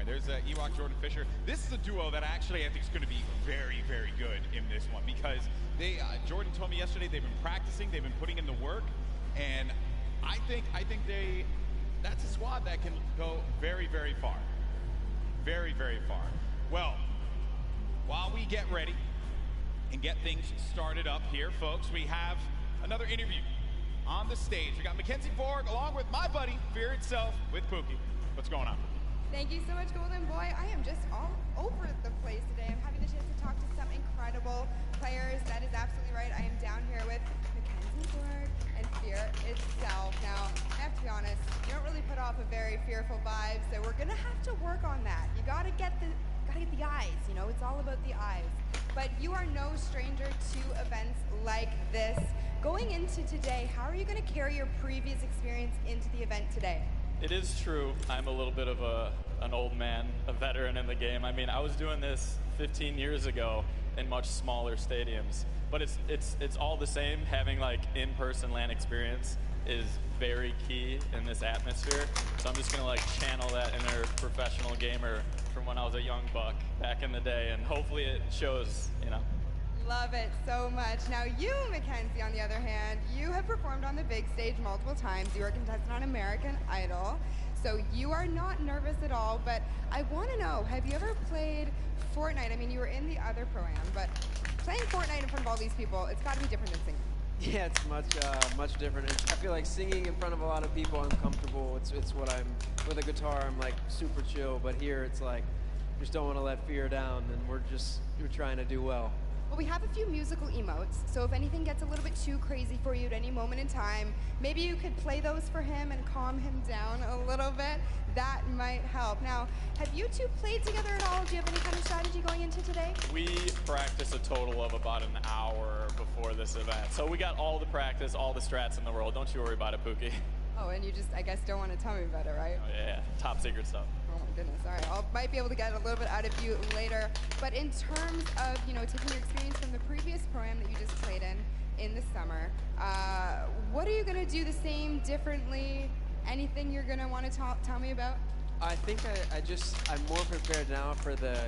There's Ewok Jordan Fisher. This is a duo that actually I think is going to be very, very good in this one because Jordan told me yesterday they've been practicing, they've been putting in the work, and I think that's a squad that can go very, very far. Very, very far. Well, while we get ready and get things started up here, folks, we have another interview on the stage. We got Mackenzie Borg along with my buddy, Fear Itself, with Pookie. What's going on? Thank you so much, Golden Boy. I am just all over the place today. I'm having the chance to talk to some incredible players. That is absolutely right. I am down here with Mackenzie Borg and Fear Itself. Now, I have to be honest, you don't really put off a very fearful vibe, so we're gonna have to work on that. You gotta get the eyes, you know, it's all about the eyes. But you are no stranger to events like this. Going into today, how are you gonna carry your previous experience into the event today? It is true. I'm a little bit of an old man, a veteran in the game. I mean, I was doing this 15 years ago in much smaller stadiums, but it's all the same. Having like in-person LAN experience is very key in this atmosphere. So I'm just gonna like channel that inner professional gamer from when I was a young buck back in the day, and hopefully it shows, you know. Love it so much. Now you, Mackenzie, on the other hand, you have performed on the big stage multiple times. You are a contestant on American Idol. So you are not nervous at all, but I want to know, have you ever played Fortnite? I mean, you were in the other Pro-Am, but playing Fortnite in front of all these people, it's got to be different than singing. Yeah, it's much different. I feel like singing in front of a lot of people, I'm comfortable. It's what I'm, with a guitar, I'm like super chill, but here it's like, just don't want to let fear down, and we're trying to do well. Well, we have a few musical emotes, so if anything gets a little bit too crazy for you at any moment in time, maybe you could play those for him and calm him down a little bit. That might help. Now, have you two played together at all? Do you have any kind of strategy going into today? We practice a total of about an hour before this event. So we got all the practice, all the strats in the world. Don't you worry about it, Pookie. Oh, and you just, I guess, don't want to tell me about it, right? Oh, yeah, top secret stuff. Oh my goodness, all right. I might be able to get a little bit out of you later. But in terms of, you know, taking your experience from the previous Pro-Am that you just played in the summer, what are you going to do the same, differently? Anything you're going to want to tell me about? I think I'm more prepared now for the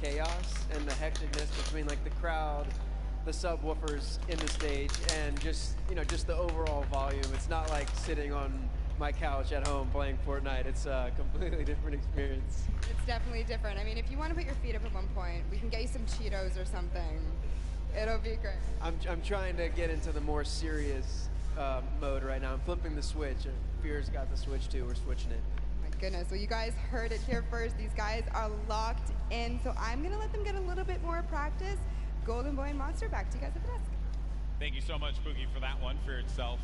chaos and the hecticness between like the crowd, the subwoofers in the stage, and just the overall volume. It's not like sitting on my couch at home playing Fortnite. It's a completely different experience. It's definitely different. I mean, if you want to put your feet up at one point, we can get you some Cheetos or something. It'll be great. I'm trying to get into the more serious mode right now. I'm flipping the switch. Fear's got the switch too. We're switching it. My goodness. Well, you guys heard it here first. These guys are locked in, so I'm going to let them get a little bit more practice. Golden Boy and Monster, back to you guys at the desk. Thank you so much, Boogie, for that one. For itself,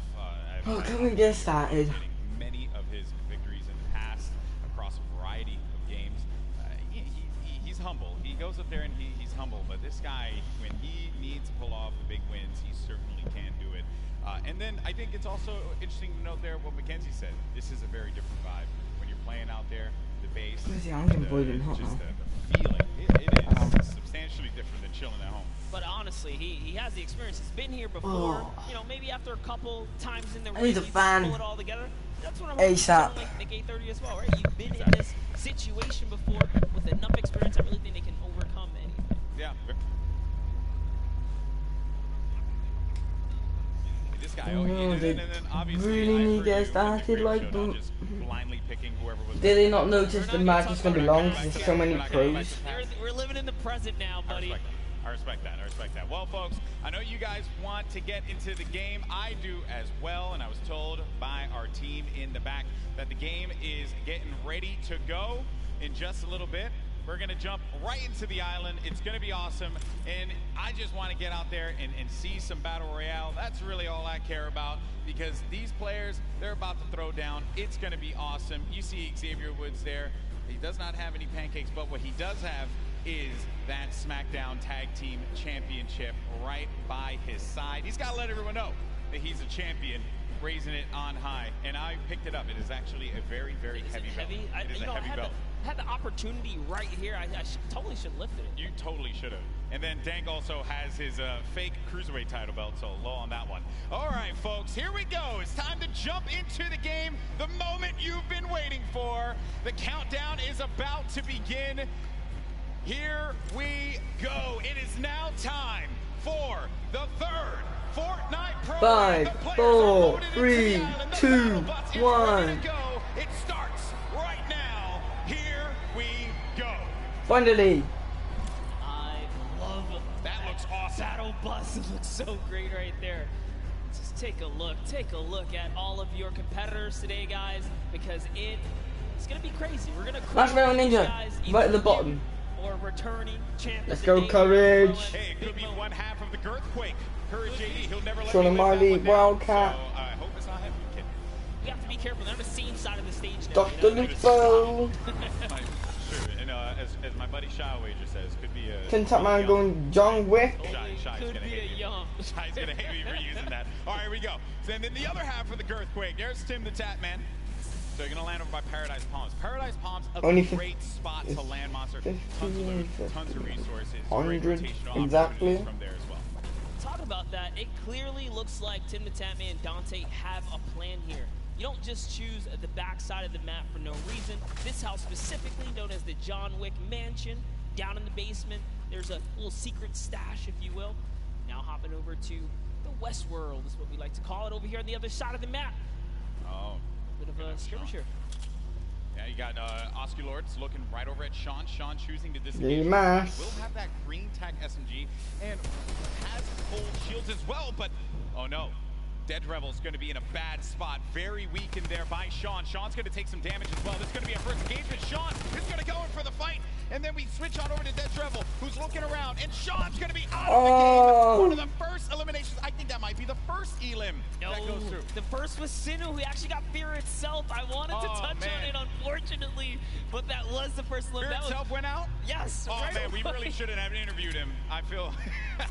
can we get started? Many of his victories in the past across a variety of games. He's humble. He goes up there and he's humble, but this guy, when he needs to pull off the big wins, he certainly can do it. And then I think it's also interesting to note there what Mackenzie said. This is a very different vibe. When you're playing out there, the bass, just the feeling, it is substantially different than chilling at home. But honestly, he has the experience. He's been here before. You know, maybe after a couple times in the I need race, a fan. pull it all together. That's what I'm hoping ASAP. like Nick A30 as well, right? You've been in this situation before with enough experience. I really think they can overcome anything. Yeah. This guy, and then obviously, really need to get started like that. just blindly picking whoever was. Did they not notice the match is going to be long because there's so many pros? We're living in the present now, buddy. I respect that. I respect that. Well, folks, I know you guys want to get into the game. I do as well, and I was told by our team in the back that the game is getting ready to go in just a little bit. We're going to jump right into the island. It's going to be awesome, and I just want to get out there and see some Battle Royale. That's really all I care about, because these players, they're about to throw down. It's going to be awesome. You see Xavier Woods there. He does not have any pancakes, but what he does have is that SmackDown Tag Team Championship right by his side. He's got to let everyone know that he's a champion, raising it on high. And I picked it up. It is actually a very, very heavy belt. It is a heavy belt. Had the opportunity right here. I totally should have lifted it. You totally should have. And then Dank also has his fake Cruiserweight title belt, so low on that one. All right, folks, here we go. It's time to jump into the game, the moment you've been waiting for. The countdown is about to begin. Here we go. It is now time for the third Fortnite Pro. 5, 4, 3, 2, 1. It starts right now. Here we go. Finally. I love that. Looks awesome. Battle bus. It looks so great right there. Just take a look. Take a look at all of your competitors today, guys, because it's gonna be crazy. We're gonna Last round ninja. Right at the bottom. Or returning champion. Let's go, Courage. Hey, it could be one half of the Girthquake. Courage JD, he'll never let Sean me and live Miley, that one Wildcat. down. So I hope it's not him. You have to be careful. They're on the same side of the stage now. Dr. Lupo. Sure, and as my buddy Shy Wager says, could be a... Kentucky man going John Wick. Shy's Could gonna be hate a me. young. Shy's gonna hate me for using that. All right, here we go. So then the other half of the Girthquake, there's Tim the Tap Man. So you're gonna land over by Paradise Palms. Paradise Palms, a great spot to land, Monster. Tons of loot, tons of resources. 100 exactly. From there as well. Talk about that. It clearly looks like Tim the Tatman and Dante have a plan here. You don't just choose the backside of the map for no reason. This house, specifically known as the John Wick Mansion, down in the basement, There's a little secret stash, if you will. Now hopping over to the West World is what we like to call it over here on the other side of the map. Oh. Bit of a skirmish here. Yeah, you got Oscar Lords looking right over at Sean. Sean choosing to Yeah, disengage. nice. Will have that green tag SMG and has full shields as well, but oh no. Dead Revel's going to be in a bad spot. Very weakened there by Sean. Sean's going to take some damage as well. This is going to be a first engagement. Sean is going to go in for the fight. And then we switch on over to Dead Revel, who's looking around. And Sean's going to be out of the game. One of the first eliminations. I think that might be the first elim that goes through. The first was Sinu, who actually got Fear itself. I wanted to touch on it, unfortunately. But that was the first elim. Fear itself went out? Yes. Oh, right man, away. we really shouldn't have interviewed him. I feel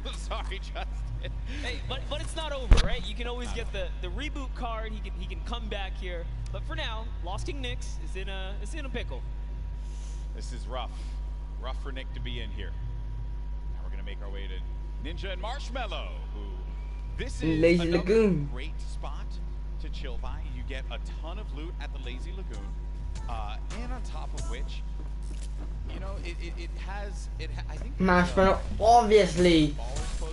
I'm sorry, Justin. Hey, but it's not over, right? You can always get the reboot card. He can come back here. But for now, Lost King Nyx is in a pickle. This is rough. Rough for Nick to be in here. Now we're gonna make our way to Ninja and Marshmallow, who this is Lazy another Lagoon. great spot to chill by. You get a ton of loot at the Lazy Lagoon, and on top of which, you know, I think Marshmallow, obviously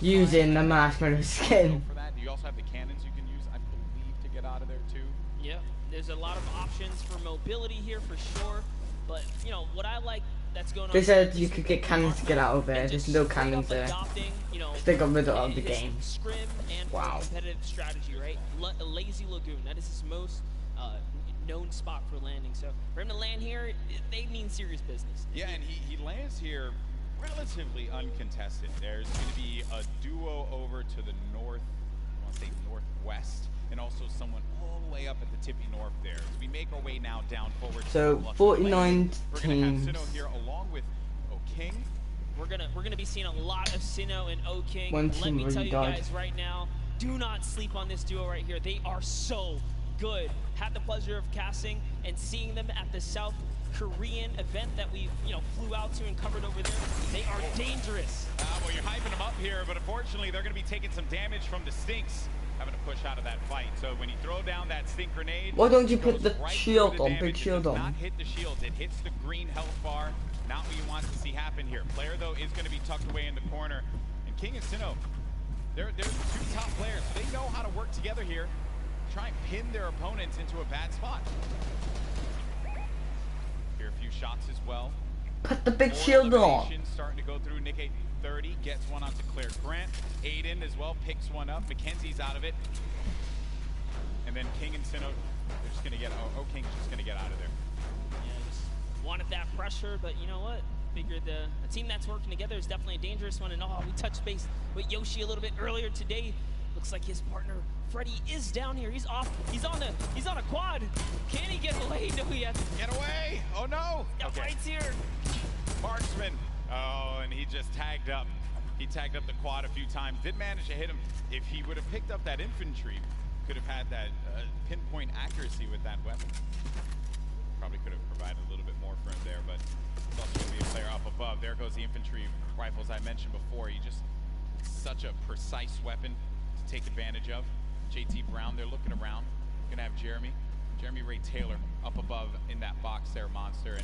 using the Marshmallow skin. for that. You also have the cannons you can use, I believe, to get out of there too. Yep, there's a lot of options for mobility here for sure. But you know what I like that's going on. They said you could get cannons to get out of there. There's no cannons there. You know, They got rid of the game. Scrim and Wow. competitive strategy, right? Lazy Lagoon, that is his most known spot for landing. So for him to land here, they mean serious business. Yeah, and he lands here relatively uncontested. There's going to be a duo over to the north, I want to say northwest, and also someone all the way up at the tippy north there. As we make our way now down forward. So 49 We're going to have teams. Sinnoh here along with O'King. We're gonna be seeing a lot of Sinnoh and O'King. One Let team me tell already you died. guys right now, do not sleep on this duo right here. They are so good. Had the pleasure of casting and seeing them at the South Korean event that we flew out to and covered over there. They are dangerous. Well, you're hyping them up here, but unfortunately they're going to be taking some damage from the Stinks, having to push out of that fight. So when you throw down that Stink grenade, Why don't you it put goes the right shield through the on, big damage. shield It does on? not hit the shields, it hits the green health bar. Not what you want to see happen here. Player though is going to be tucked away in the corner, and King and Sinnoh, they're the two top players. So they know how to work together here, try and pin their opponents into a bad spot. Here a few shots as well. Put the big shield on. Starting to go through. Nick 830 gets one onto Claire Grant. Aiden as well picks one up. Mackenzie's out of it. And then King and Sinnoh, they're just going to get, King's just going to get out of there. Yeah, just wanted that pressure, but you know what? Figured a team that's working together is definitely a dangerous one. And we touched base with Yoshi a little bit earlier today. Looks like his partner Freddy is down here. He's off. He's on a quad. Can he get away? No, he has to get away. Oh no. The fight's here. Marksman. Oh, and he just tagged up. He tagged up the quad a few times. Did manage to hit him. If he would have picked up that infantry, could have had that pinpoint accuracy with that weapon. Probably could have provided a little bit more for him there, but it's also going to be a player up above. There goes the infantry rifles I mentioned before. He just such a precise weapon to take advantage of. JT Brown, they're looking around. Gonna have Jeremy Ray Taylor up above in that box there, Monster, and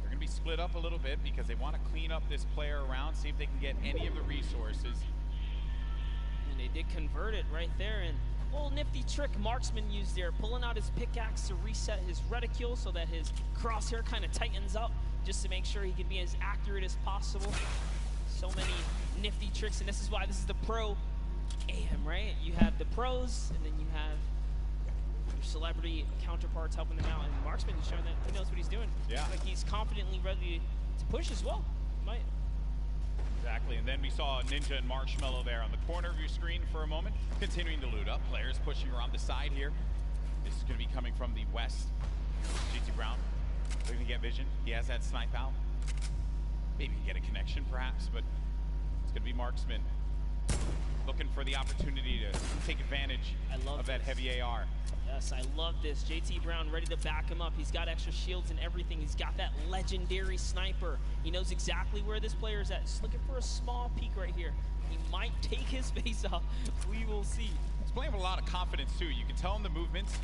they're gonna be split up a little bit because they want to clean up this player around, see if they can get any of the resources. And they did convert it right there, and a little nifty trick Marksman used there, pulling out his pickaxe to reset his reticule so that his crosshair kind of tightens up, just to make sure he can be as accurate as possible. So many nifty tricks, and this is why this is the pro AM, right? You have the pros, and then you have your celebrity counterparts helping them out, and Marksman is showing that he knows what he's doing. Yeah. Like he's confidently ready to push as well. Might. Exactly, and then we saw Ninja and Marshmallow there on the corner of your screen for a moment, continuing to loot up. Players pushing around the side here. This is going to be coming from the west. GT Brown, looking to get vision. He has that snipe out. Maybe get a connection perhaps, but it's going to be Marksman looking for the opportunity to take advantage of that heavy AR. Yes, I love this. JT Brown ready to back him up. He's got extra shields and everything. He's got that legendary sniper. He knows exactly where this player is at. Just looking for a small peek right here. He might take his face off. We will see. He's playing with a lot of confidence too. You can tell in the movements.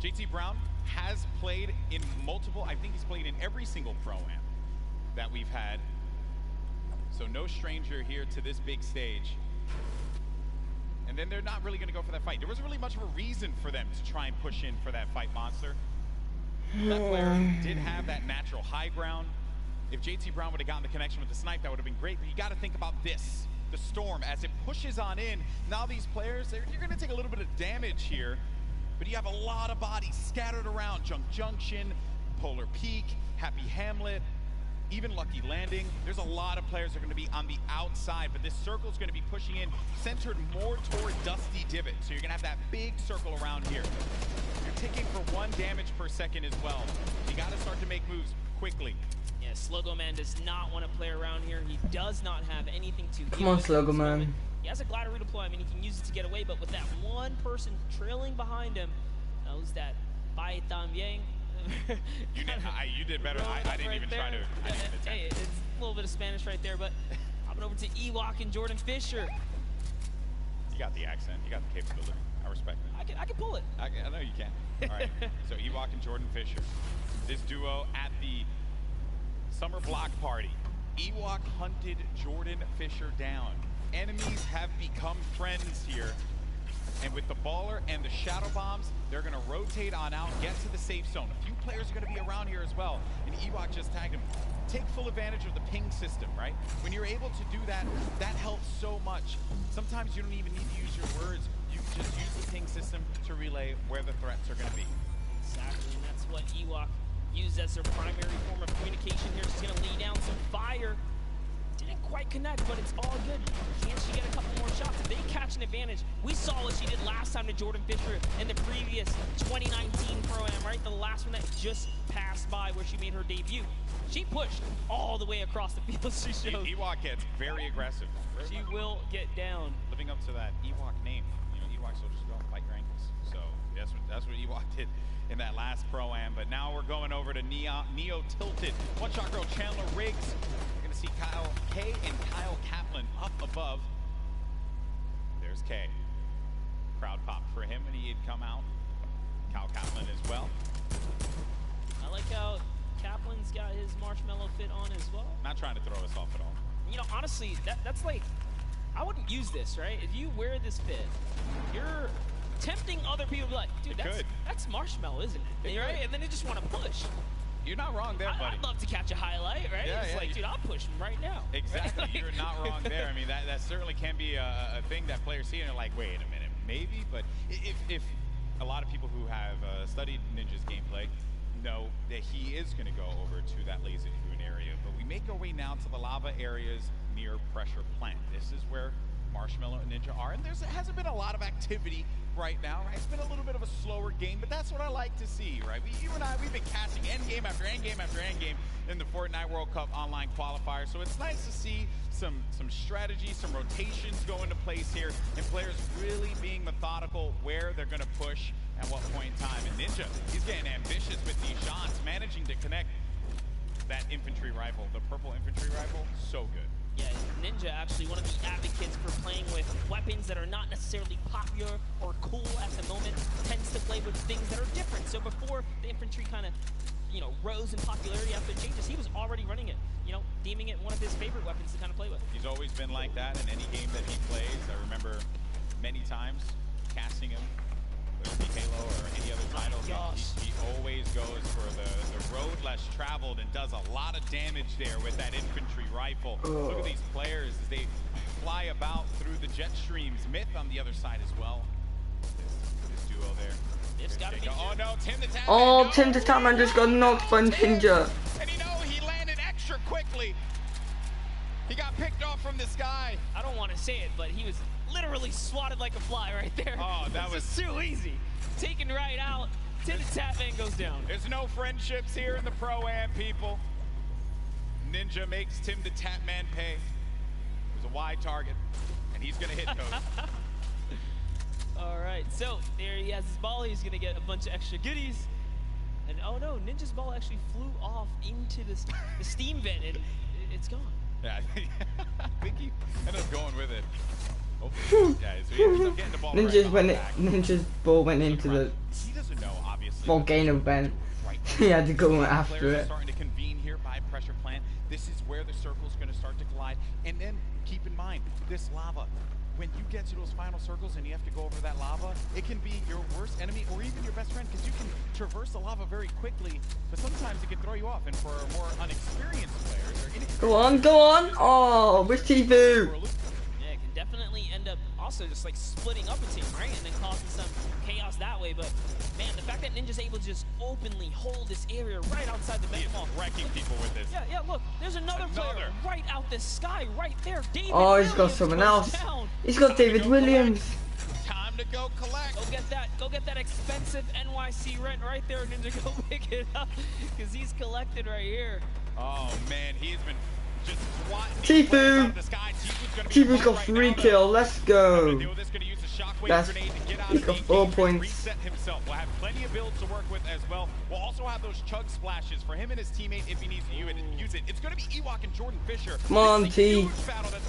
JT Brown has played in multiple, I think he's played in every single Pro-Am that we've had So no stranger here to this big stage. And then they're not really going to go for that fight. There wasn't really much of a reason for them to try and push in for that fight, Monster. That player did have that natural high ground. If JT Brown would have gotten the connection with the snipe, that would have been great. But you got to think about this. The storm, as it pushes on in, now these players, you're going to take a little bit of damage here. But you have a lot of bodies scattered around. Junk Junction, Polar Peak, Happy Hamlet, even Lucky Landing. There's a lot of players that are going to be on the outside, but this circle is going to be pushing in, centered more toward Dusty Divot. So you're going to have that big circle around here. You're ticking for 1 damage per second as well. You got to start to make moves quickly. Yeah, Slogo Man does not want to play around here. He does not have anything to Come on, Slogo Man. He has a glider redeploy. I mean, he can use it to get away, but with that one person trailing behind him, knows that Bai También. You did better. I didn't even try to. Hey, it's a little bit of Spanish right there, but hopping over to Ewok and Jordan Fisher. You got the accent. You got the capability. I respect it. I can pull it. I know you can. All right. So Ewok and Jordan Fisher. This duo at the summer block party. Ewok hunted Jordan Fisher down. Enemies have become friends here. And with the baller and the shadow bombs, they're going to rotate on out, get to the safe zone. A few players are going to be around here as well. And Ewok just tagged him. Take full advantage of the ping system, right? When you're able to do that, that helps so much. Sometimes you don't even need to use your words. You can just use the ping system to relay where the threats are going to be. Exactly, and that's what Ewok used as their primary form of communication here. She's going to lay down some fire. Didn't quite connect, but it's all good. Can she get a couple more shots? If they catch an advantage, we saw what she did last time to Jordan Fisher in the previous 2019 Pro-Am, right? The last one that just passed by where she made her debut. She pushed all the way across the field. She showed. Ewok gets very aggressive. She will get down. Living up to that Ewok name. You know, Ewoks will just go and fight your ankles. So that's what Ewok did in that last Pro-Am. But now we're going over to Neo Tilted. One Shot Girl Chandler Riggs. See Kyle K and Kyle Kaplan up above. There's K. Crowd popped for him and he had come out. Kyle Kaplan as well. I like how Kaplan's got his marshmallow fit on as well. Not trying to throw us off at all. You know, honestly, that's like, I wouldn't use this, right? If you wear this fit, you're tempting other people to be like, dude, that's marshmallow, isn't it? Right? And then they just want to push. You're not wrong there, buddy. I'd love to catch a highlight, right? Yeah, it's like, dude, I'll push him right now. Exactly. You're not wrong there. I mean, that certainly can be a thing that players see and they're like, wait a minute, maybe. But if a lot of people who have studied Ninja's gameplay know that he is going to go over to that laser Hoon area. But we make our way now to the lava areas near Pressure Plant. This is where Marshmallow and Ninja are, and there hasn't been a lot of activity right now, right? It's been a little bit of a slower game, but that's what I like to see, right? You and I, we've been catching endgame after endgame after endgame in the Fortnite World Cup online qualifier, so it's nice to see some strategy, some rotations go into place here, and players really being methodical where they're going to push at what point in time. And Ninja, he's getting ambitious with these shots, managing to connect that infantry rifle, the purple infantry rifle, so good. Yeah, Ninja actually one of the advocates for playing with weapons that are not necessarily popular or cool at the moment, tends to play with things that are different. So before the infantry kind of, you know, rose in popularity after changes, he was already running it, you know, deeming it one of his favorite weapons to kind of play with. He's always been like that in any game that he plays. I remember many times casting him, whether it be Halo or any other title. He always goes for the road less traveled and does a lot of damage there with that infantry rifle. Look at these players as they fly about through the jet streams. Myth on the other side as well. This duo there. It's gotta be oh no, Tim the Tatman. Oh, Tim the Tatman just got knocked by Ninja. And you know, he landed extra quickly. He got picked off from the sky. I don't want to say it, but he was literally swatted like a fly right there. Oh, that was too easy. Taken right out. Tim the Tatman goes down. There's no friendships here in the Pro-Am, people. Ninja makes Tim the Tatman pay. It was a wide target, and he's going to hit those. All right, so there he has his ball. He's going to get a bunch of extra goodies. And oh no, Ninja's ball actually flew off into the steam vent, and it's gone. Yeah, I think he ended up going with it. Hopefully, yeah, so he ended up getting the ball Ninja's ball went into the volcano vent. He had to go after it. Starting to convene here by Pressure Plant. This is where the circle is going to start to collide. And then keep in mind, this lava, when you get to those final circles and you have to go over that lava, it can be your worst enemy or even your best friend, because you can traverse the lava very quickly, but sometimes it can throw you off. And for more unexperienced players, or inexperienced Go on, go on. Oh, with Tifu. Yeah, it can definitely end up also just like splitting up a team, right? And then causing some chaos that way. But man, the fact that Ninja's able to just openly hold this area right outside the mega mall. Wrecking people with this. Yeah, look, there's another player right out the sky, right there. David Oh, Williams he's got someone else. down. He's got David Williams. Time to go collect. Go get that expensive NYC rent right there, Ninja. Go pick it up, because he's collected right here. Oh man, he's been just swatting Tifu. out of the sky. Tifu's got 3 kills. Let's go. That's, he's got 4 points. Reset himself. We'll have plenty of builds to work with as well. We'll also have those chug splashes for him and his teammate if he needs to use it. It's going to be Ewok and Jordan Fisher. Come on, T.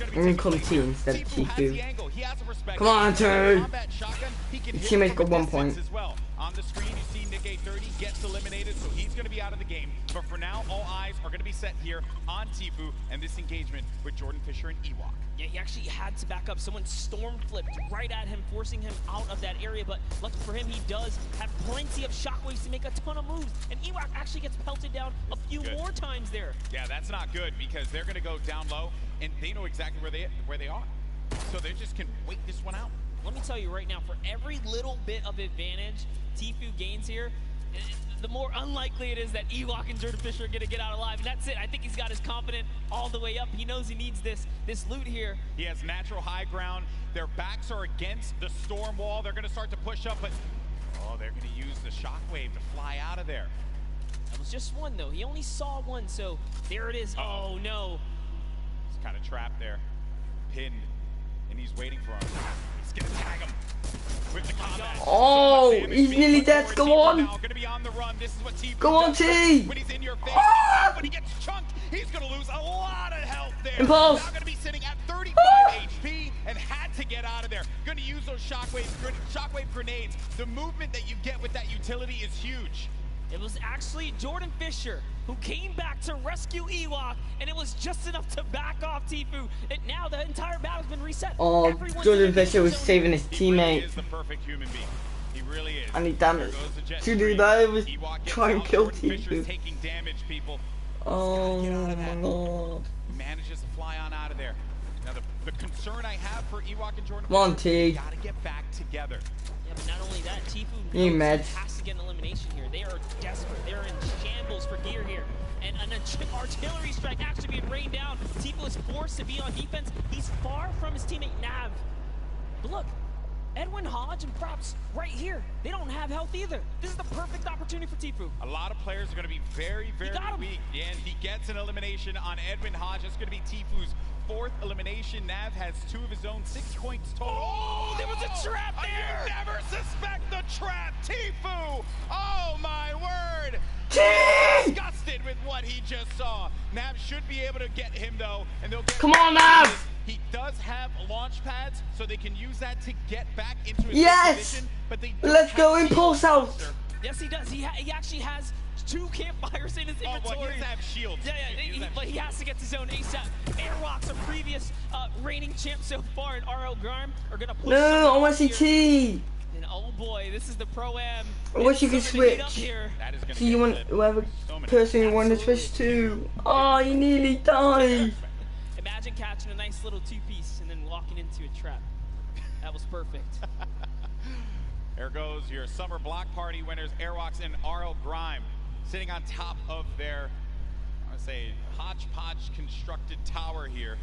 I'm going to call T instead of Tifu. Come on, T. His teammate's got 1 point. As well. On the screen, you see Nick 830 gets eliminated, so he's going to be out of the game. But for now, all eyes are going to be set here on Tifu and this engagement with Jordan Fisher and Ewok. Yeah, he actually had to back up. Someone storm flipped right at him, forcing him out of that area. But lucky for him, he does have plenty of shockwaves to make a ton of moves. And Ewok actually gets pelted down a few more times there. Yeah, that's not good, because they're going to go down low, and they know exactly where they are. So they just can wait this one out. Let me tell you right now, for every little bit of advantage Tifu gains here, the more unlikely it is that Ewok and Jordan Fisher are going to get out alive. And that's it. I think he's got his confidence all the way up. He knows he needs this loot here. He has natural high ground. Their backs are against the storm wall. They're going to start to push up, but they're going to use the shockwave to fly out of there. That was just one, though. He only saw one, so there it is. Oh, no. He's kind of trapped there, pinned, and he's waiting for him. He's going to tag him. With the combat. Oh, he's nearly dead. Go on. Go on, T. When he's in your face, when he gets chunked, he's going to lose a lot of health there. Impulse. Now going to be sitting at 35 HP and had to get out of there. Going to use those shockwave grenades. The movement that you get with that utility is huge. It was actually Jordan Fisher who came back to rescue Ewok, and it was just enough to back off Tifu. And now the entire battle's been reset. Oh, Jordan Fisher was saving his teammate. He really is the perfect human being. He really is. I need damage to do that. I was trying to kill Tifu. Taking damage, people. Oh my god. He manages to fly on out of there. Now the concern I have for Ewok and Jordan, come on, T. Gotta get back together. Yeah, but not only that, Tifu has to get an elimination here. They are desperate. They're in shambles for gear here. And an artillery strike actually being rained down. Tifu is forced to be on defense. He's far from his teammate Nav. But look, Edwin Hodge and Props right here. They don't have health either. This is the perfect opportunity for Tifu. A lot of players are going to be very, very weak. And he gets an elimination on Edwin Hodge. That's going to be Tifu's 4th elimination. Nav has 2 of his own, 6 points total. Oh, there was a trap there! You never suspect the trap, Tifu! Oh my word! Disgusted with what he just saw. Nav should be able to get him though, and they'll get. Come on, Nav! He does have launch pads, so they can use that to get back into his position. But they let's go impulse out. Yes, he does. He actually has 2 campfires in his inventory. Oh, well, he does have shields. Yeah, but he has to get to zone ASAP. Airwalks, a previous reigning champ so far in RL Grime, are going to push. No, I want to see T. And oh boy, this is the Pro-Am. I wish you could switch. So you want whoever person you want to switch to. Oh, you nearly died. Imagine catching a nice little 2-piece and then walking into a trap. That was perfect. There goes your summer block party winners, Airwalks and RL Grime, sitting on top of their, I want to say, hodgepodge constructed tower here.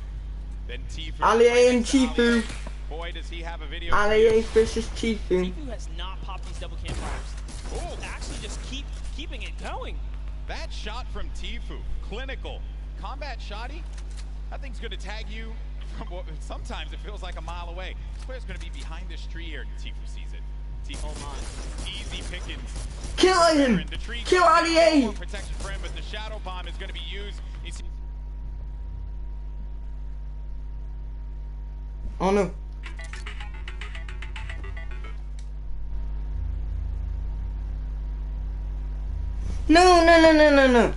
Then Tifu. Ali and Tifu. Boy, does he have a video. Ali versus Tifu. Tifu has not popped these double campfires. Oh, actually just keeping it going. That shot from Tifu, clinical. Combat shotty, that thing's going to tag you from what sometimes it feels like a mile away. This player's going to be behind this tree here, and Tifu sees it. Tifu, easy pickings. Kill him! Kill Ali! Protection for him, but the shadow bomb is going to be used. Oh no. No.